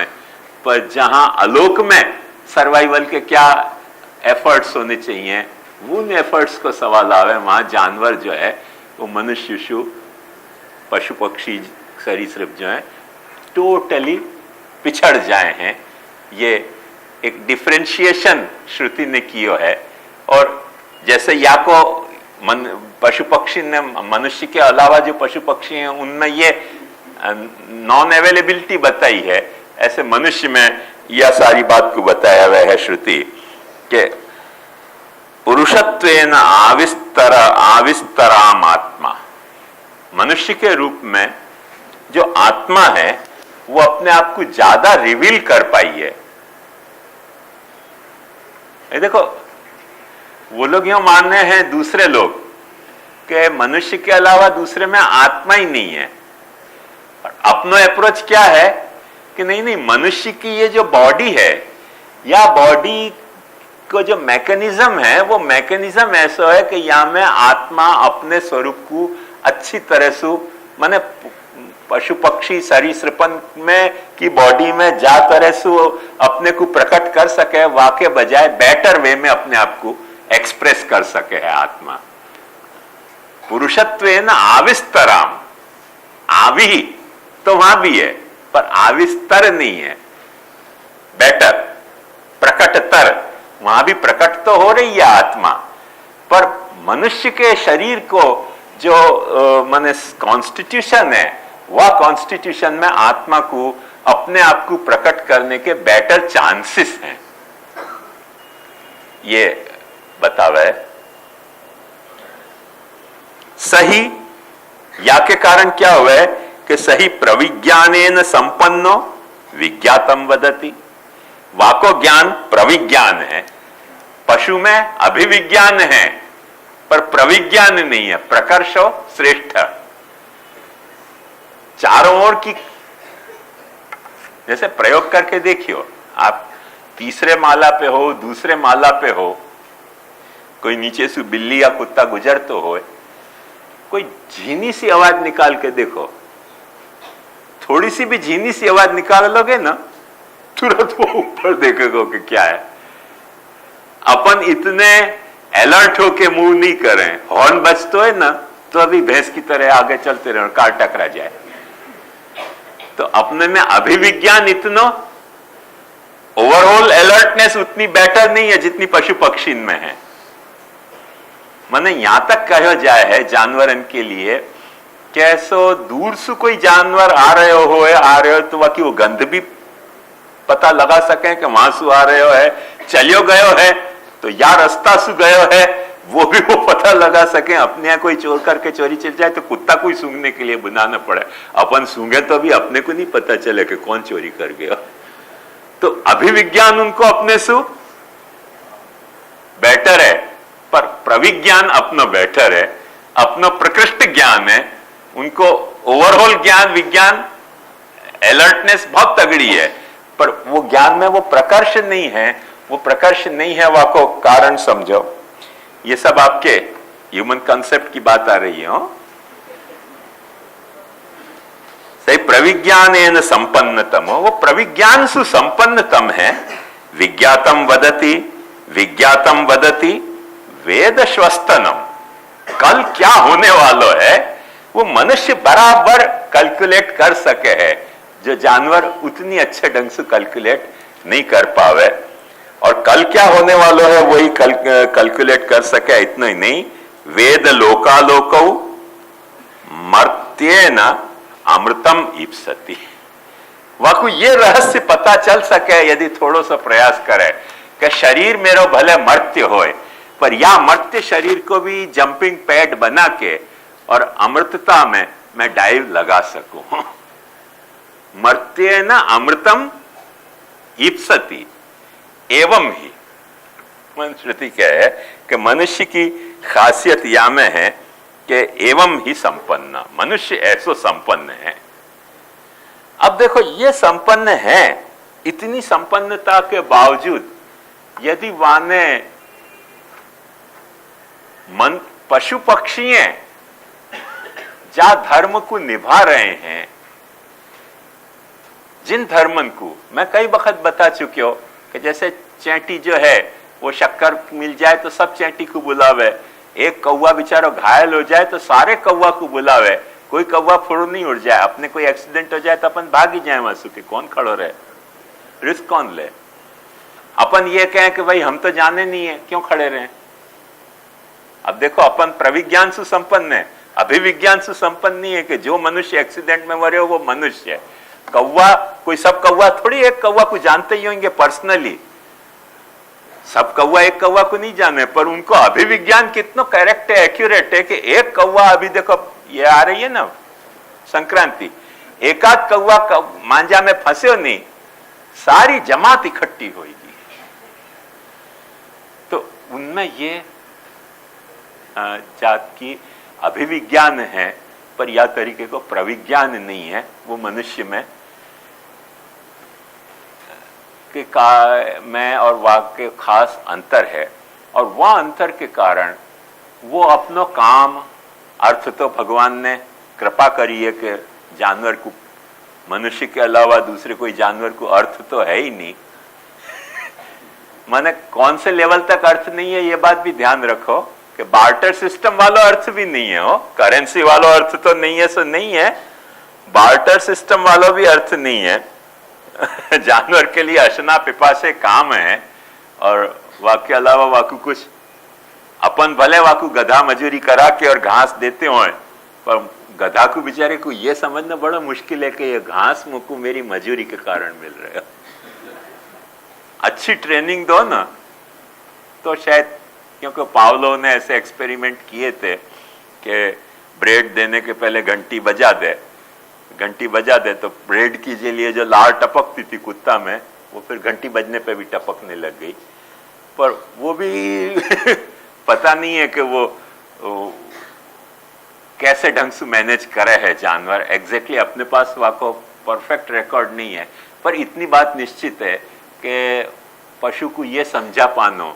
पर जहां अलोक में सर्वाइवल के क्या एफर्ट्स होने चाहिए वो उन एफर्ट्स को सवाल आवे। वहां जानवर जो है वो मनुष्य पशु पक्षी सरीसृप जो है टोटली पिछड़ जाए हैं। ये एक डिफरेंशिएशन श्रुति ने किया है। और जैसे या को पशु पक्षी ने मनुष्य के अलावा जो पशु पक्षी हैं उनमें ये नॉन अवेलेबिलिटी बताई है, ऐसे मनुष्य में यह सारी बात को बताया हुआ है श्रुति के पुरुषत्वेन आविस्तराम आत्मा। मनुष्य के रूप में जो आत्मा है वो अपने आप को ज्यादा रिवील कर पाई है। देखो वो लोग यूं मान रहे हैं दूसरे लोग कि मनुष्य के अलावा दूसरे में आत्मा ही नहीं है। अपना अप्रोच क्या है कि नहीं नहीं, मनुष्य की ये जो बॉडी है या बॉडी को जो मैकेनिज्म है, वो मैकेनिज्म ऐसा है कि यहाँ में आत्मा अपने स्वरूप को अच्छी तरह से माने पशु पक्षी सरीसृपन में की बॉडी में जा तरह से अपने को प्रकट कर सके, वाके बजाय बेटर वे में अपने आप को एक्सप्रेस कर सके है आत्मा। पुरुषत्वेन आविस्तराम, आवी तो वहां भी है पर आविस्तर नहीं है, बेटर प्रकटतर, वहां भी प्रकट तो हो रही है आत्मा, पर मनुष्य के शरीर को जो माने कॉन्स्टिट्यूशन है, वह कॉन्स्टिट्यूशन में आत्मा को अपने आप को प्रकट करने के बेटर चांसेस हैं, ये बतावे। सही या के कारण क्या हुआ है कि सही प्रविज्ञानेन संपन्नो विज्ञातम वदति। वाको ज्ञान प्रविज्ञान है, पशु में अभिविज्ञान है पर प्रविज्ञान नहीं है, प्रकर्षो श्रेष्ठ। चारों ओर की जैसे प्रयोग करके देखियो, आप तीसरे माला पे हो, दूसरे माला पे हो, कोई नीचे से बिल्ली या कुत्ता गुजर तो हो, कोई झीनी सी आवाज निकाल के देखो, थोड़ी सी भी झीनी सी आवाज निकाल लोगे ना, तुरंत वो ऊपर देखेगा कि क्या है। अपन इतने अलर्ट होके मूव नहीं करें, हॉर्न बजतो है ना तो अभी भैंस की तरह आगे चलते रहे, कार टकरा जाए। तो अपने में अभिविज्ञान इतना, ओवरऑल अलर्टनेस उतनी बेटर नहीं है जितनी पशु पक्षी में है। माने यहां तक कहा जाए है जानवरन के लिए, कैसो दूर से कोई जानवर आ रहे हो तो बाकी वो गंध भी पता लगा सके कि वहां से आ रहे हो है, चलियो गयो है तो या रास्ता से गयो है वो भी वो पता लगा सके। अपने यहाँ कोई चोर करके चोरी चल जाए तो कुत्ता कोई सूंघने के लिए बुलाना पड़े, अपन सूंघे तो भी अपने को नहीं पता चले कि कौन चोरी कर गया। तो अभिविज्ञान उनको अपने से बेटर है, पर प्रविज्ञान अपना बेटर है, अपना प्रकृष्ट ज्ञान है। उनको ओवरऑल ज्ञान विज्ञान अलर्टनेस बहुत तगड़ी है, पर वो ज्ञान में वो प्रकर्ष नहीं है, वो प्रकर्ष नहीं है। वह को कारण समझो, ये सब आपके ह्यूमन कंसेप्ट की बात आ रही है। हो सही, प्रविज्ञानेन संपन्नतम, वो प्रविज्ञान से संपन्नतम है। विज्ञातम वदति, विज्ञातम वदति वेद श्वस्तनम, कल क्या होने वाला है वो मनुष्य बराबर कैलकुलेट कर सके है, जो जानवर उतनी अच्छे ढंग से कैलकुलेट नहीं कर पावे। और कल क्या होने वाला है वही कैलकुलेट कर सके। इतना ही नहीं, वेद लोकालोकौ मर्त्येन अमृतम ईप्सति, वाकु ये रहस्य पता चल सके यदि थोड़ा सा प्रयास करे कि शरीर मेरो भले मर्त्य होए, पर या मर्त्य शरीर को भी जंपिंग पैड बना के और अमृतता में मैं डाइव लगा सकूं। मर्त्येन अमृतम ईप्सति, एवं ही श्रुति क्या है कि मनुष्य की खासियत या में है कि एवं ही संपन्न, मनुष्य ऐसो संपन्न है। अब देखो ये संपन्न है, इतनी संपन्नता के बावजूद यदि वाने मन पशु पक्षी जा धर्म को निभा रहे हैं, जिन धर्मन को मैं कई वक्त बता चुके हो कि जैसे चैंटी जो है वो शक्कर मिल जाए तो सब चैंटी को बुलावे, एक कौवा बेचारा घायल हो जाए तो सारे कौवा को बुलावे, कोई कौवा फोड़ नहीं उड़ जाए, अपने कोई एक्सीडेंट हो जाए तो अपन भाग ही जाए वहां से, कौन खड़ो रहे, रिस्क कौन ले। अपन ये कहें कि भाई हम तो जाने नहीं है, क्यों खड़े रहे। अब देखो अपन प्रविज्ञान से संपन्न है, अभिविज्ञान से संपन्न नहीं है कि जो मनुष्य एक्सीडेंट में मरे हो वो मनुष्य है। कौवा, कोई सब कौवा थोड़ी एक कौवा को जानते ही होंगे पर्सनली, सब कौवा एक कौवा को नहीं जाने, पर उनको अभिविज्ञान कितना करेक्ट है, एक्यूरेट है कि एक कौवा, अभी देखो ये आ रही है ना संक्रांति, एकाध कौवा मांझा में फंसे हो नहीं, सारी जमात इकट्ठी होगी। तो उनमें ये जात की अभिविज्ञान है, पर यह तरीके को प्रविज्ञान नहीं है। वो मनुष्य में और वाक्य खास अंतर है, और वह अंतर के कारण वो अपनो काम अर्थ तो भगवान ने कृपा करी है कि जानवर को, मनुष्य के अलावा दूसरे कोई जानवर को अर्थ तो है ही नहीं। माने कौन से लेवल तक अर्थ नहीं है ये बात भी ध्यान रखो कि बार्टर सिस्टम वाला अर्थ भी नहीं है, हो करेंसी वाला अर्थ तो नहीं है, सो नहीं है, बार्टर सिस्टम वाला भी अर्थ नहीं है। जानवर के लिए अशना पिपासे काम है, और वाके अलावा वाकू कुछ अपन भले वाकू गधा मजूरी करा के और घास देते हो, पर गधा को बेचारे को यह समझना बड़ा मुश्किल है कि ये घास मुझको मेरी मजूरी के कारण मिल रहा है। अच्छी ट्रेनिंग दो ना तो शायद, क्योंकि पावलो ने ऐसे एक्सपेरिमेंट किए थे कि ब्रेड देने के पहले घंटी बजा दे तो ब्रेड की लिए जो लार टपकती थी कुत्ता में, वो फिर घंटी बजने पे भी टपकने लग गई। पर वो भी पता नहीं है कि वो कैसे ढंग से मैनेज करे है जानवर, एग्जैक्टली अपने पास वाको परफेक्ट रिकॉर्ड नहीं है। पर इतनी बात निश्चित है कि पशु को ये समझा पानो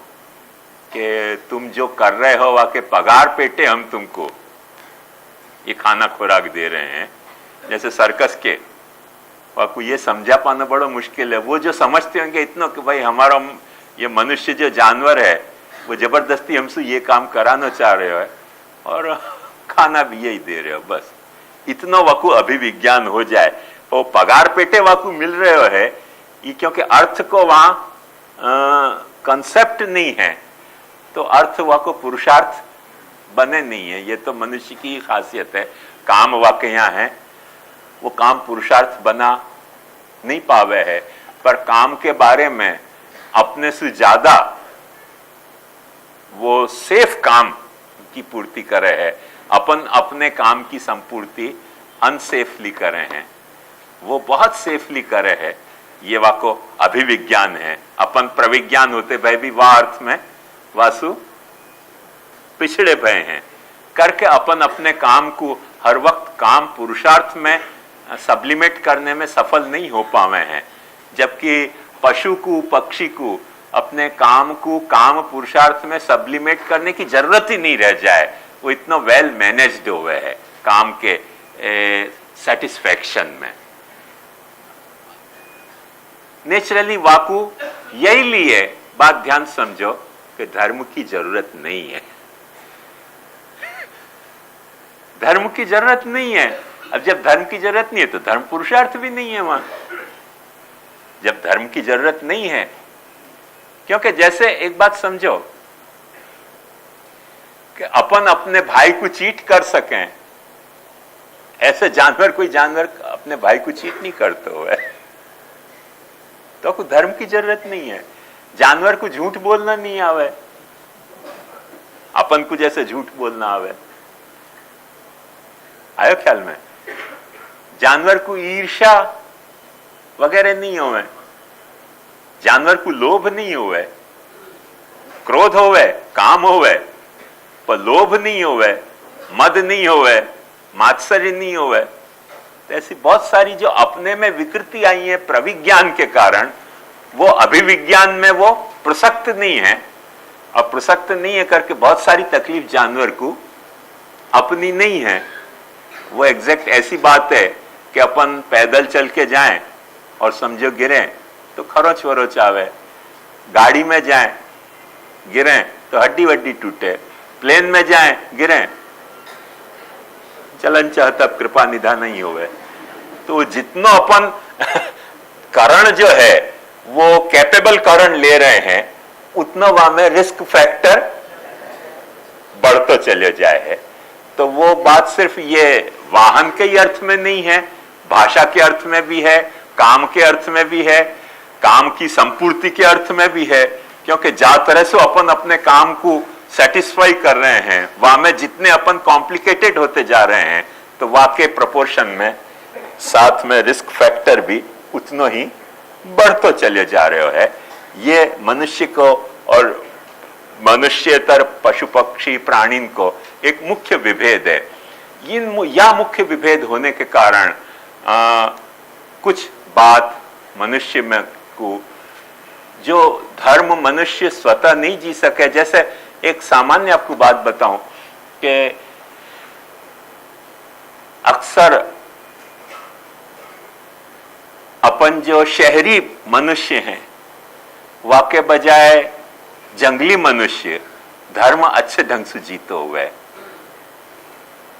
कि तुम जो कर रहे हो वाके पगार पेटे हम तुमको ये खाना खुराक दे रहे हैं, जैसे सर्कस के वाको ये समझा पाना बड़ा मुश्किल है। वो जो समझते होंगे इतना कि भाई हमारा ये मनुष्य जो जानवर है वो जबरदस्ती हमसे ये काम कराना चाह रहे हो और खाना भी यही दे रहे हो, बस इतना वाकू अभिविज्ञान हो जाए। वो पगार पेटे वाकू मिल रहे हो है ये, क्योंकि अर्थ को वहां कंसेप्ट नहीं है, तो अर्थ वाको पुरुषार्थ बने नहीं है। ये तो मनुष्य की खासियत है। काम वाकई यहाँ है, वो काम पुरुषार्थ बना नहीं पावे है, पर काम के बारे में अपने से ज्यादा वो सेफ काम की पूर्ति करे है, अपन अपने काम की संपूर्ति अनसेफली करे हैं, वो बहुत सेफली करे है। ये वाको अभिविज्ञान है। अपन प्रविज्ञान होते भय भी वाह अर्थ में वासु पिछड़े भय हैं करके अपन अपने काम को हर वक्त काम पुरुषार्थ में सब्लिमेट करने में सफल नहीं हो पावे हैं, जबकि पशु को पक्षी को अपने काम को काम पुरुषार्थ में सब्लिमेट करने की जरूरत ही नहीं रह जाए। वो इतना वेल मैनेज्ड हुए है काम के सेटिस्फैक्शन में। नेचुरली वाकू यही लिए बात ध्यान समझो कि धर्म की जरूरत नहीं है, धर्म की जरूरत नहीं है। अब जब धर्म की जरूरत नहीं है तो धर्म पुरुषार्थ भी नहीं है वहां। जब धर्म की जरूरत नहीं है, क्योंकि जैसे एक बात समझो कि अपन अपने भाई को चीट कर सकें, ऐसे जानवर कोई जानवर अपने भाई को चीट नहीं करते हुए, तो कोई धर्म की जरूरत नहीं है। जानवर को झूठ बोलना नहीं आवे, अपन को जैसे झूठ बोलना आवे। आयो ख्याल में? जानवर को ईर्ष्या वगैरह नहीं होवे, जानवर को लोभ नहीं होवे, क्रोध होवे, काम होवे, पर लोभ नहीं होवे, मद नहीं होवे, मात्सर्य नहीं होवे। तो ऐसी बहुत सारी जो अपने में विकृति आई है प्रविज्ञान के कारण, वो अभिविज्ञान में वो प्रसक्त नहीं है। और प्रसक्त नहीं है करके बहुत सारी तकलीफ जानवर को अपनी नहीं है। वो एग्जैक्ट ऐसी बात है कि अपन पैदल चल के जाएं और समझो गिरे तो खरोच वरोच आवे, गाड़ी में जाएं गिरे तो हड्डी वड्डी टूटे, प्लेन में जाएं गिरे चलन चाहता कृपा निधान नहीं होवे। तो जितना अपन करण जो है वो कैपेबल करण ले रहे हैं, उतना वहां में रिस्क फैक्टर बढ़ते चले जाए है। तो वो बात सिर्फ ये वाहन के ही अर्थ में नहीं है, भाषा के अर्थ में भी है, काम के अर्थ में भी है, काम की संपूर्ति के अर्थ में भी है। क्योंकि जा तरह से अपन अपने काम को सेटिस्फाई कर रहे हैं, वहां में जितने अपन कॉम्प्लिकेटेड होते जा रहे हैं, तो वाकई प्रोपोर्शन में साथ में रिस्क फैक्टर भी उतना ही बढ़ते चले जा रहे हो है। ये मनुष्य को और मनुष्यतर पशु पक्षी प्राणी को एक मुख्य विभेद है। या मुख्य विभेद होने के कारण कुछ बात मनुष्य में को जो धर्म मनुष्य स्वतः नहीं जी सके, जैसे एक सामान्य आपको बात बताऊं कि अक्सर अपन जो शहरी मनुष्य हैं वाके बजाय जंगली मनुष्य धर्म अच्छे ढंग से जीतो हुए,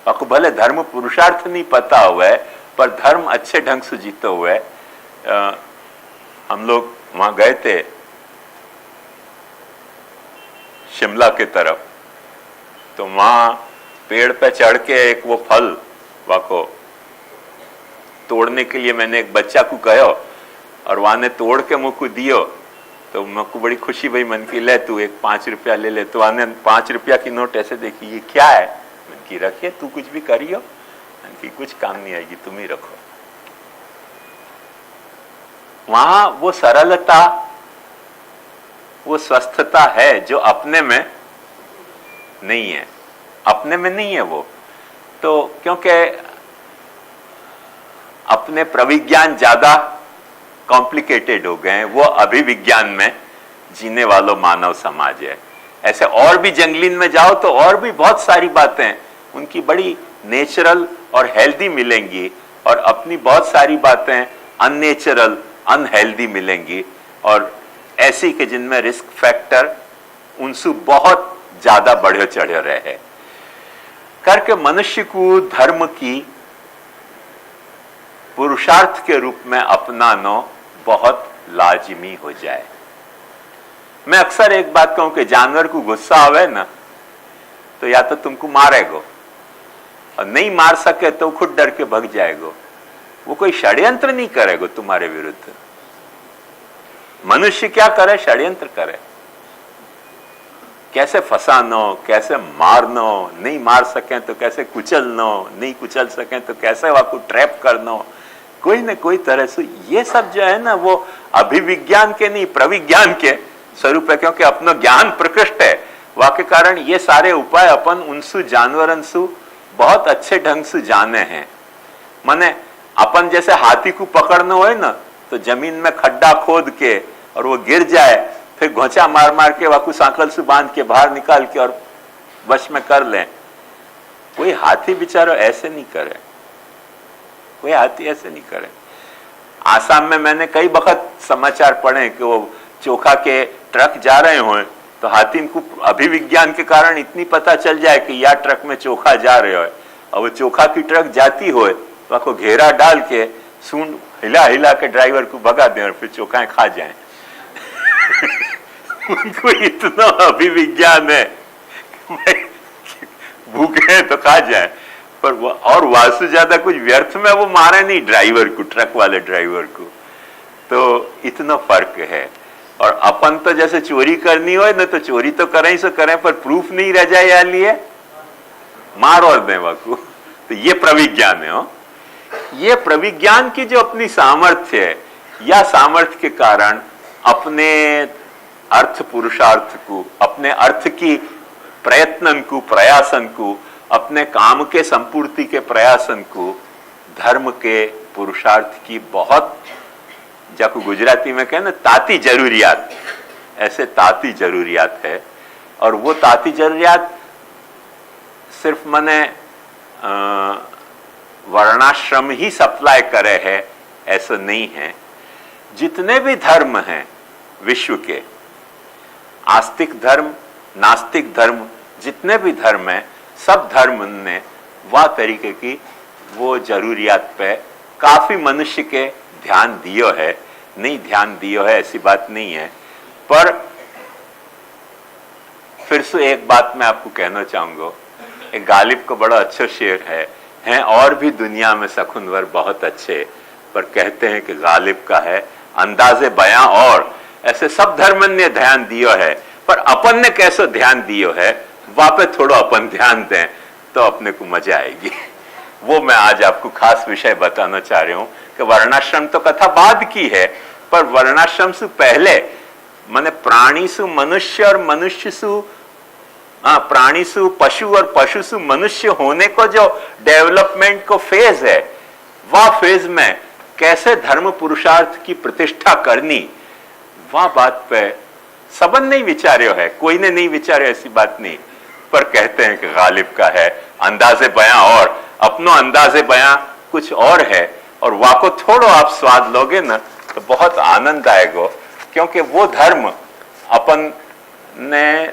आपको भले धर्म पुरुषार्थ नहीं पता हुआ है पर धर्म अच्छे ढंग से जीतो हुए। हम लोग वहां गए थे शिमला की तरफ, तो वहां पेड़ पे चढ़ के एक वो फल वाको तोड़ने के लिए मैंने एक बच्चा को कहो और वहां ने तोड़ के मुझको दियो, तो मुझको बड़ी खुशी भाई, मन की ले तू एक 5 रुपया ले ले। तो आने 5 रुपया की नोट ऐसे देखी, ये क्या है? मन की रखिए, तू कुछ भी करियो, मन की कुछ काम नहीं आएगी, तुम ही रखो। वहां वो सरलता, वो स्वस्थता है जो अपने में नहीं है, अपने में नहीं है वो। तो क्योंकि अपने प्रविज्ञान ज्यादा कॉम्प्लिकेटेड हो गए हैं, वो अभिविज्ञान में जीने वालों मानव समाज है। ऐसे और भी जंगलीन में जाओ तो और भी बहुत सारी बातें उनकी बड़ी नेचुरल और हेल्दी मिलेंगी, और अपनी बहुत सारी बातें अननेचुरल अनहेल्दी मिलेंगी, और ऐसी के जिनमें रिस्क फैक्टर उनसे बहुत ज्यादा बढ़े चढ़े रहे करके मनुष्य को धर्म की पुरुषार्थ के रूप में अपनाना बहुत लाजिमी हो जाए। मैं अक्सर एक बात कहूं कि जानवर को गुस्सा आवे ना तो या तो तुमको मारेगो, और नहीं मार सके तो खुद डर के भाग जाएगो, वो कोई षड्यंत्र नहीं करेगो तुम्हारे विरुद्ध। मनुष्य क्या करे? षड्यंत्र करे, कैसे फंसानो, कैसे मारनो, नहीं मार सके तो कैसे कुचलनो, नहीं कुचल सके तो कैसे वाको ट्रैप करनो, कोई न कोई तरह से। ये सब जो है ना वो अभिविज्ञान के नहीं प्रविज्ञान के स्वरूप है, क्योंकि अपना ज्ञान प्रकृष्ट है, वाके कारण ये सारे उपाय अपन उनसु जानवरन सु बहुत अच्छे ढंग से जाने हैं। माने अपन जैसे हाथी को पकड़ना हो ना तो जमीन में खड्डा खोद के और वो गिर जाए, फिर घोंचा मार मार के वाकू सांकल से बांध के बाहर निकाल के और वश में कर लें। कोई हाथी बेचारा ऐसे नहीं करे, कोई हाथी ऐसे नहीं करे। आसाम में मैंने कई वक्त समाचार पढ़े कि वो चोखा के ट्रक जा रहे हो तो हाथी को अभिविज्ञान के कारण इतनी पता चल जाए कि या ट्रक में चोखा जा रहे हो, और वो चोखा की ट्रक जाती हो तो घेरा डाल के सूंड हिला हिला के ड्राइवर को भगा दें और फिर चोखाएं खा जाएं। उनको इतना अभिविज्ञान है, भूखे हैं तो खा जाए, पर वो और वासु ज्यादा कुछ व्यर्थ में वो मारे नहीं ड्राइवर को, ट्रक वाले ड्राइवर को। तो इतना फर्क है। और अपन तो जैसे चोरी करनी हो ना तो चोरी तो करें ही सो करें, पर प्रूफ नहीं रह जाए या लिए मार और दें वाकू। तो ये प्रविज्ञान है। ये प्रविज्ञान की जो अपनी सामर्थ्य है, या सामर्थ्य के कारण अपने अर्थ पुरुषार्थ को, अपने अर्थ की प्रयत्न को, प्रयासन को, अपने काम के संपूर्ति के प्रयासन को धर्म के पुरुषार्थ की बहुत, जाको गुजराती में कहे ना ताती जरूरियात, ऐसे ताती जरूरियात है। और वो ताती जरूरियात सिर्फ मने वर्णाश्रम ही सप्लाई करे है ऐसा नहीं है। जितने भी धर्म हैं विश्व के, आस्तिक धर्म, नास्तिक धर्म, जितने भी धर्म हैं, सब धर्म ने वह तरीके की वो जरूरियात पे काफी मनुष्य के ध्यान दियो है। नहीं ध्यान दियो है ऐसी बात नहीं है, पर फिर से एक बात मैं आपको कहना चाहूंगा। एक गालिब को बड़ा अच्छा शेर है, हैं और भी दुनिया में सखुनवर बहुत अच्छे, पर कहते हैं कि गालिब का है अंदाजे बयां। और ऐसे सब धर्म ने ध्यान दियो है, पर अपन ने कैसे ध्यान दियो है वहां पे थोड़ा अपन ध्यान दें तो अपने को मजा आएगी। वो मैं आज आपको खास विषय बताना चाह रहा हूं कि वर्णाश्रम तो कथा बाद की है, पर वर्णाश्रम से पहले माने प्राणी सु मनुष्य और मनुष्य सु हाँ, प्राणीसु पशु और पशुसु मनुष्य होने को जो डेवलपमेंट को फेज है, वह फेज में कैसे धर्म पुरुषार्थ की प्रतिष्ठा करनी, वह बात पे सबन नहीं विचार्यो है, कोई ने नहीं विचार्यो, ऐसी बात नहीं। पर कहते हैं कि गालिब का है अंदाजे बयां, और अपनो अंदाजे बयां कुछ और है, और वाको थोड़ो आप स्वाद लोगे ना तो बहुत आनंद आएगा। क्योंकि वो धर्म अपन ने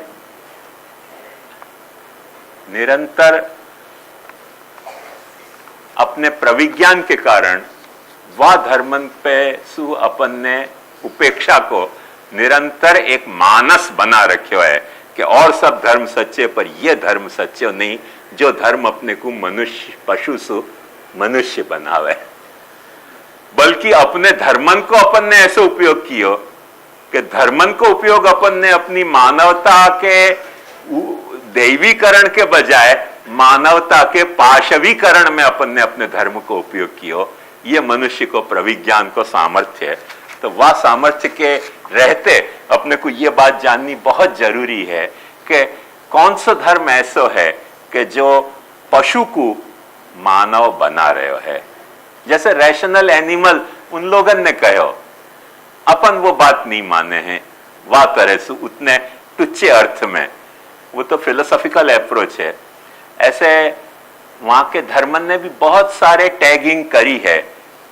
निरंतर अपने प्रविज्ञान के कारण वह धर्मन पे सु अपन ने उपेक्षा को निरंतर एक मानस बना रखो है कि और सब धर्म सच्चे, पर यह धर्म सच्चो नहीं जो धर्म अपने को मनुष्य पशु सु मनुष्य बनावे। बल्कि अपने धर्मन को अपन ने ऐसे उपयोग कियो कि धर्मन को उपयोग अपन ने अपनी मानवता के दैवीकरण के बजाय मानवता के पाशवीकरण में अपन ने अपने धर्म को उपयोग कियो। ये मनुष्य को प्रविज्ञान को सामर्थ्य है। तो वह सामर्थ्य के रहते अपने को ये बात जाननी बहुत जरूरी है कि कौन सा धर्म ऐसा है कि जो पशु को मानव बना रहे है। जैसे रैशनल एनिमल उन लोगन ने कहो, अपन वो बात नहीं माने हैं, वह तरह से उतने तुच्छे अर्थ में, वो तो फिलोसॉफिकल अप्रोच है। ऐसे वहां के धर्मन ने भी बहुत सारे टैगिंग करी है।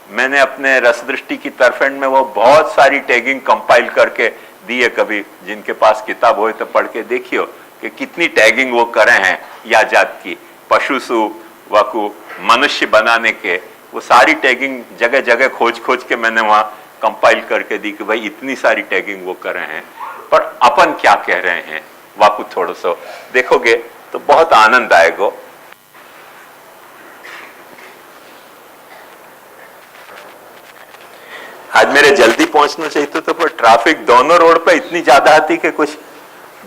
मैंने अपने रस दृष्टि की तरफेंड में वो बहुत सारी टैगिंग कंपाइल करके दी है। कभी जिनके पास किताब हो तो पढ़ के देखियो कि कितनी टैगिंग वो करे हैं या जात की, पशु सु वाकु मनुष्य बनाने के, वो सारी टैगिंग जगह जगह खोज खोज के मैंने वहां कंपाइल करके दी कि भाई इतनी सारी टैगिंग वो कर रहे हैं। पर अपन क्या कह रहे हैं वाकु थोड़ा सा देखोगे तो बहुत आनंद आएगा। आज मेरे जल्दी पहुंचना चाहिए तो पर ट्रैफिक दोनों रोड पे इतनी ज्यादा आती कि कुछ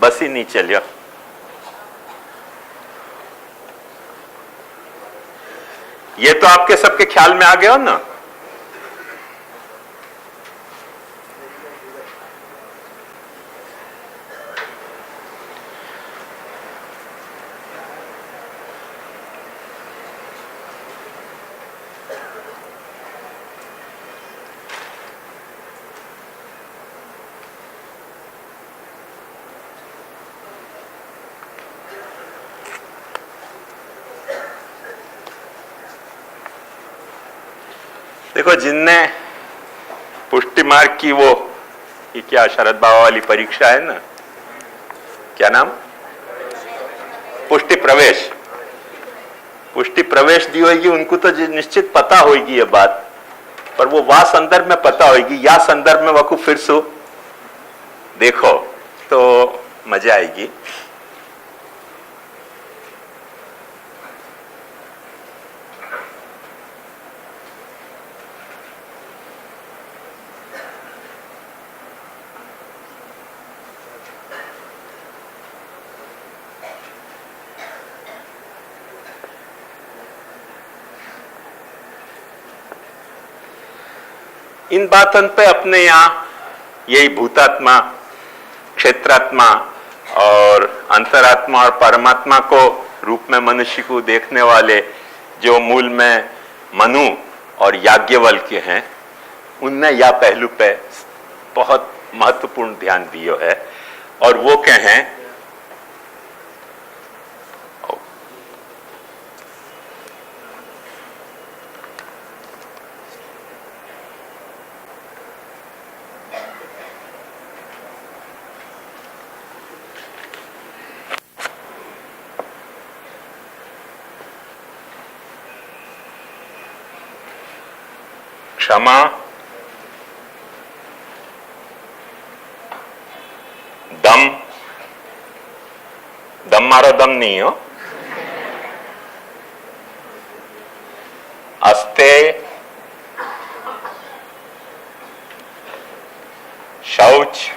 बस ही नहीं चलिया। ये तो आपके सबके ख्याल में आ गया हो ना। देखो, जिनने पुष्टि मार्ग की वो ये क्या शरद बाबा वाली परीक्षा है ना, क्या नाम, पुष्टि प्रवेश, पुष्टि प्रवेश दी होगी, उनको तो निश्चित पता होगी ये बात। पर वो वा संदर्भ में पता होगी या संदर्भ में वह फिर से देखो तो मजा आएगी। इन बातन पे अपने यहाँ यही भूतात्मा, क्षेत्रात्मा और अंतरात्मा और परमात्मा को रूप में मनुष्य को देखने वाले जो मूल में मनु और याज्ञवल्क्य हैं, उनने यह पहलू पे बहुत महत्वपूर्ण ध्यान दिया है। और वो कहें क्षमा, दम, दम मारो दम नहीं हो, अस्ते, शौच,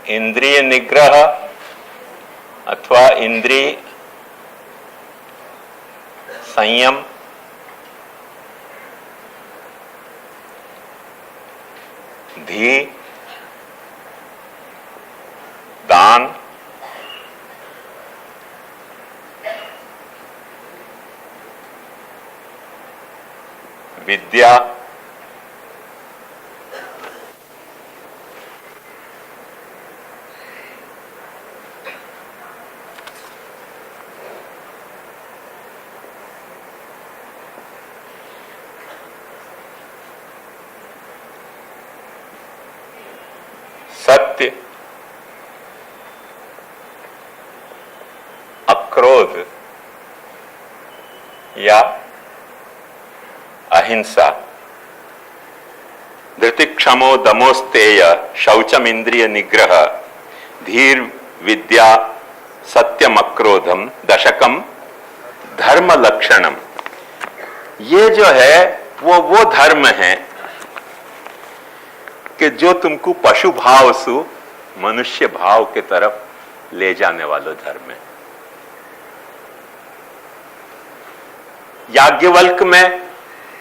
इंद्रिय निग्रह अथवा इंद्रिय संयम, धी, दान, विद्या, सत्य, अक्रोध या अहिंसा, धृति, क्षमो, दमोस्तेय, शौचम, इंद्रिय निग्रह, धीर, विद्या, सत्यम, अक्रोधम, दशकम, धर्म लक्षणम। ये जो है वो धर्म है कि जो तुमको पशु भाव से मनुष्य भाव के तरफ ले जाने वाला धर्म है। याज्ञवल्क्य में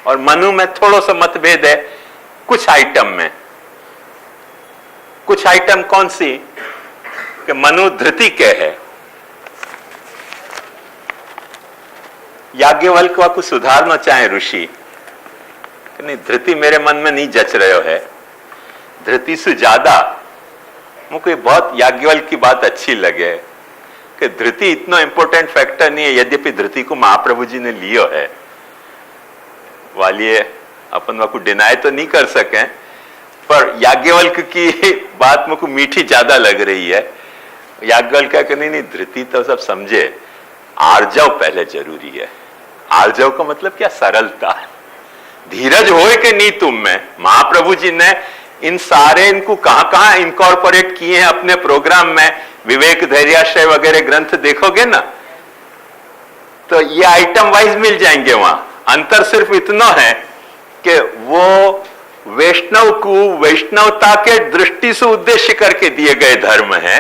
और मनु में थोड़ा सा मतभेद है कुछ आइटम में। कुछ आइटम कौन सी कि मनु धृति के है, याज्ञवल्क्य को सुधारना चाहे ऋषि कि नहीं, धृति मेरे मन में नहीं जच रहे है, धृति से ज्यादा मुझे बहुत याज्ञवल्क्य की बात अच्छी लगे कि धृति इतना इंपॉर्टेंट फैक्टर नहीं है। यद्यपि धृति को महाप्रभु जी ने लियो है, वालिए अपन को डिनाई तो नहीं कर सके, पर याज्ञवल्क्य की बात मुझको मीठी ज्यादा लग रही है। याज्ञवल्क्य कहते नहीं, धृति तो सब समझे, आर्जव पहले जरूरी है। आर्जव का मतलब क्या? सरलता, धीरज होए कि नहीं तुम में। महाप्रभु जी ने इन सारे इनको कहां इनकॉर्पोरेट किए हैं अपने प्रोग्राम में। विवेक, धैर्याश्रय वगैरह ग्रंथ देखोगे ना तो ये आइटम वाइज मिल जाएंगे। वहां अंतर सिर्फ इतना है कि वो वैष्णव को वैष्णवता के दृष्टि से उद्देश्य करके दिए गए धर्म है।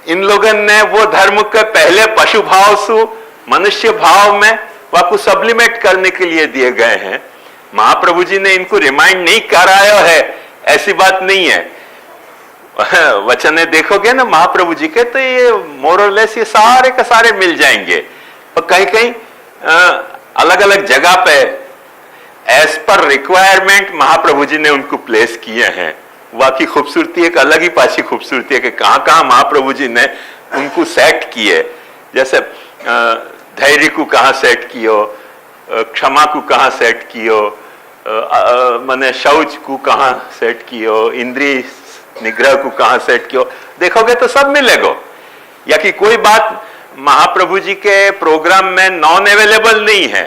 इन लोगों ने वो धर्म के पहले पशु भाव से मनुष्य भाव में वाको सब्लिमेट करने के लिए दिए गए हैं। महाप्रभु जी ने इनको रिमाइंड नहीं कराया है, ऐसी बात नहीं है। वचन देखोगे ना महाप्रभु जी के तो ये मोरलेस ये सारे के सारे मिल जाएंगे। और कहीं कहीं अलग अलग जगह पे as per requirement Mahaprabhu ji ने उनको प्लेस किए हैं। वाकई खूबसूरती एक अलग ही पासी खूबसूरती है कि कहां महाप्रभु जी ने उनको सेट किए। जैसे धैर्य को कहां सेट कियो, क्षमा को कहां सेट कियो, माने शौच को कहां सेट कियो, इंद्रिय निग्रह को कहां सेट कियो, देखोगे तो सब मिलेगा। या कि कोई बात महाप्रभु जी के प्रोग्राम में नॉन अवेलेबल नहीं है,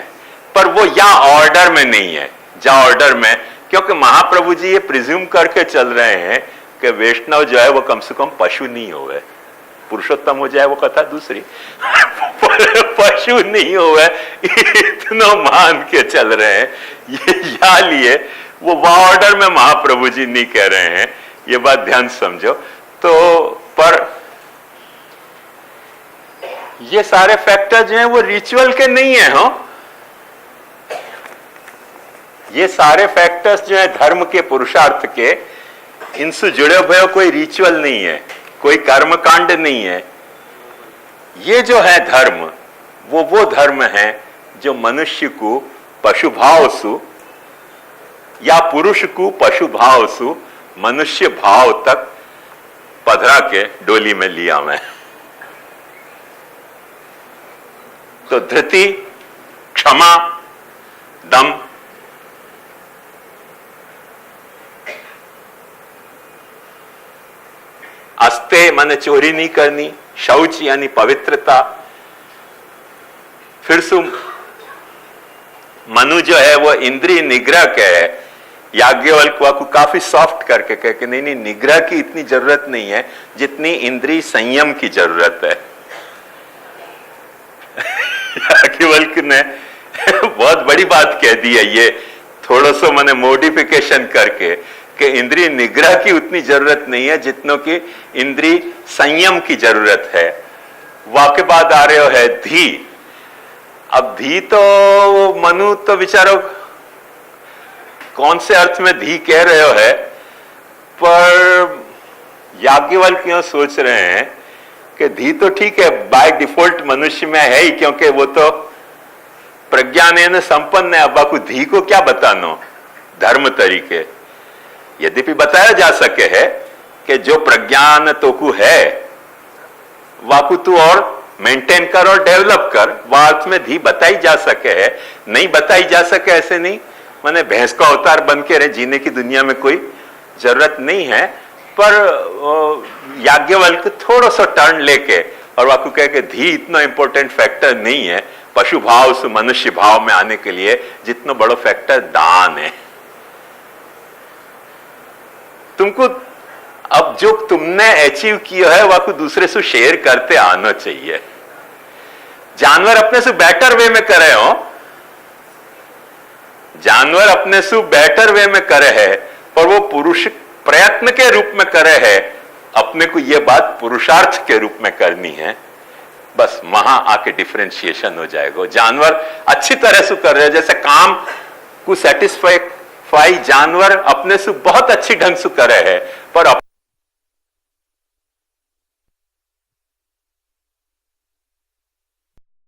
पर वो या ऑर्डर में नहीं है, जा ऑर्डर में, क्योंकि महाप्रभु जी ये प्रिज्यूम करके चल रहे हैं कि वैष्णव जो है वो कम से कम पशु नहीं होवे, पुरुषोत्तम हो जाए वो कथा दूसरी, पशु नहीं होवे, इतना मान के चल रहे हैं। ये या लिए वो ऑर्डर में महाप्रभु जी नहीं कह रहे हैं, ये बात ध्यान समझो। तो पर ये सारे फैक्टर जो हैं वो रिचुअल के नहीं है। हो ये सारे फैक्टर्स जो है धर्म के, पुरुषार्थ के, इनसे जुड़े हुए कोई रिचुअल नहीं है, कोई कर्मकांड नहीं है। ये जो है धर्म वो धर्म है जो मनुष्य को पशु भाव सु या पुरुष को पशु भाव सु मनुष्य भाव तक पधरा के डोली में लिया मैं। तो धृति, क्षमा, दम, अस्ते माने चोरी नहीं करनी, शौच यानी पवित्रता। फिर सु मनु जो है वो इंद्रिय निग्रह के है। याज्ञवल्क्य को काफी सॉफ्ट करके कहे कि नहीं निग्रह की इतनी जरूरत नहीं है जितनी इंद्रिय संयम की जरूरत है। याज्ञवल्क्य ने बहुत बड़ी बात कह दी है ये, थोड़ा सा मैंने मॉडिफिकेशन करके कि इंद्रिय निग्रह की उतनी जरूरत नहीं है जितनों की इंद्रिय संयम की जरूरत है। वाके बाद आ रहे हो है धी। अब धी तो मनु तो विचारो कौन से अर्थ में धी कह रहे हो है, पर याज्ञवल्क्य क्यों सोच रहे हैं कि धी तो ठीक है, बाय डिफॉल्ट मनुष्य में है ही, क्योंकि वो तो प्रज्ञान संपन्न है। अब आपको धी को क्या बतानो धर्म तरीके। यद्यपि बताया जा सके है कि जो प्रज्ञान तोकु है वाकु तू और मेंटेन कर और डेवलप कर, वार्थ में धी बताई जा सके है। नहीं बताई जा सके ऐसे नहीं, माने भैंस का अवतार बन के रहे, जीने की दुनिया में कोई जरूरत नहीं है। पर याज्ञवल्क्य थोड़ा सा टर्न लेके और वाकु कह के धी इतना इंपॉर्टेंट फैक्टर नहीं है पशु भाव से मनुष्य भाव में आने के लिए, जितना बड़ा फैक्टर दान है। तुमको अब जो तुमने अचीव किया है वाकु दूसरे से शेयर करते आना चाहिए। जानवर अपने से बेटर वे में करे हो, जानवर अपने से बेटर वे में करे है, पर वो पुरुष प्रयत्न के रूप में करे है। अपने को ये बात पुरुषार्थ के रूप में करनी है, बस वहां आके डिफरेंशिएशन हो जाएगा। जानवर अच्छी तरह से कर रहे हैं, जैसे काम को सेटिस्फाई जानवर अपने से बहुत अच्छी ढंग से करे है, पर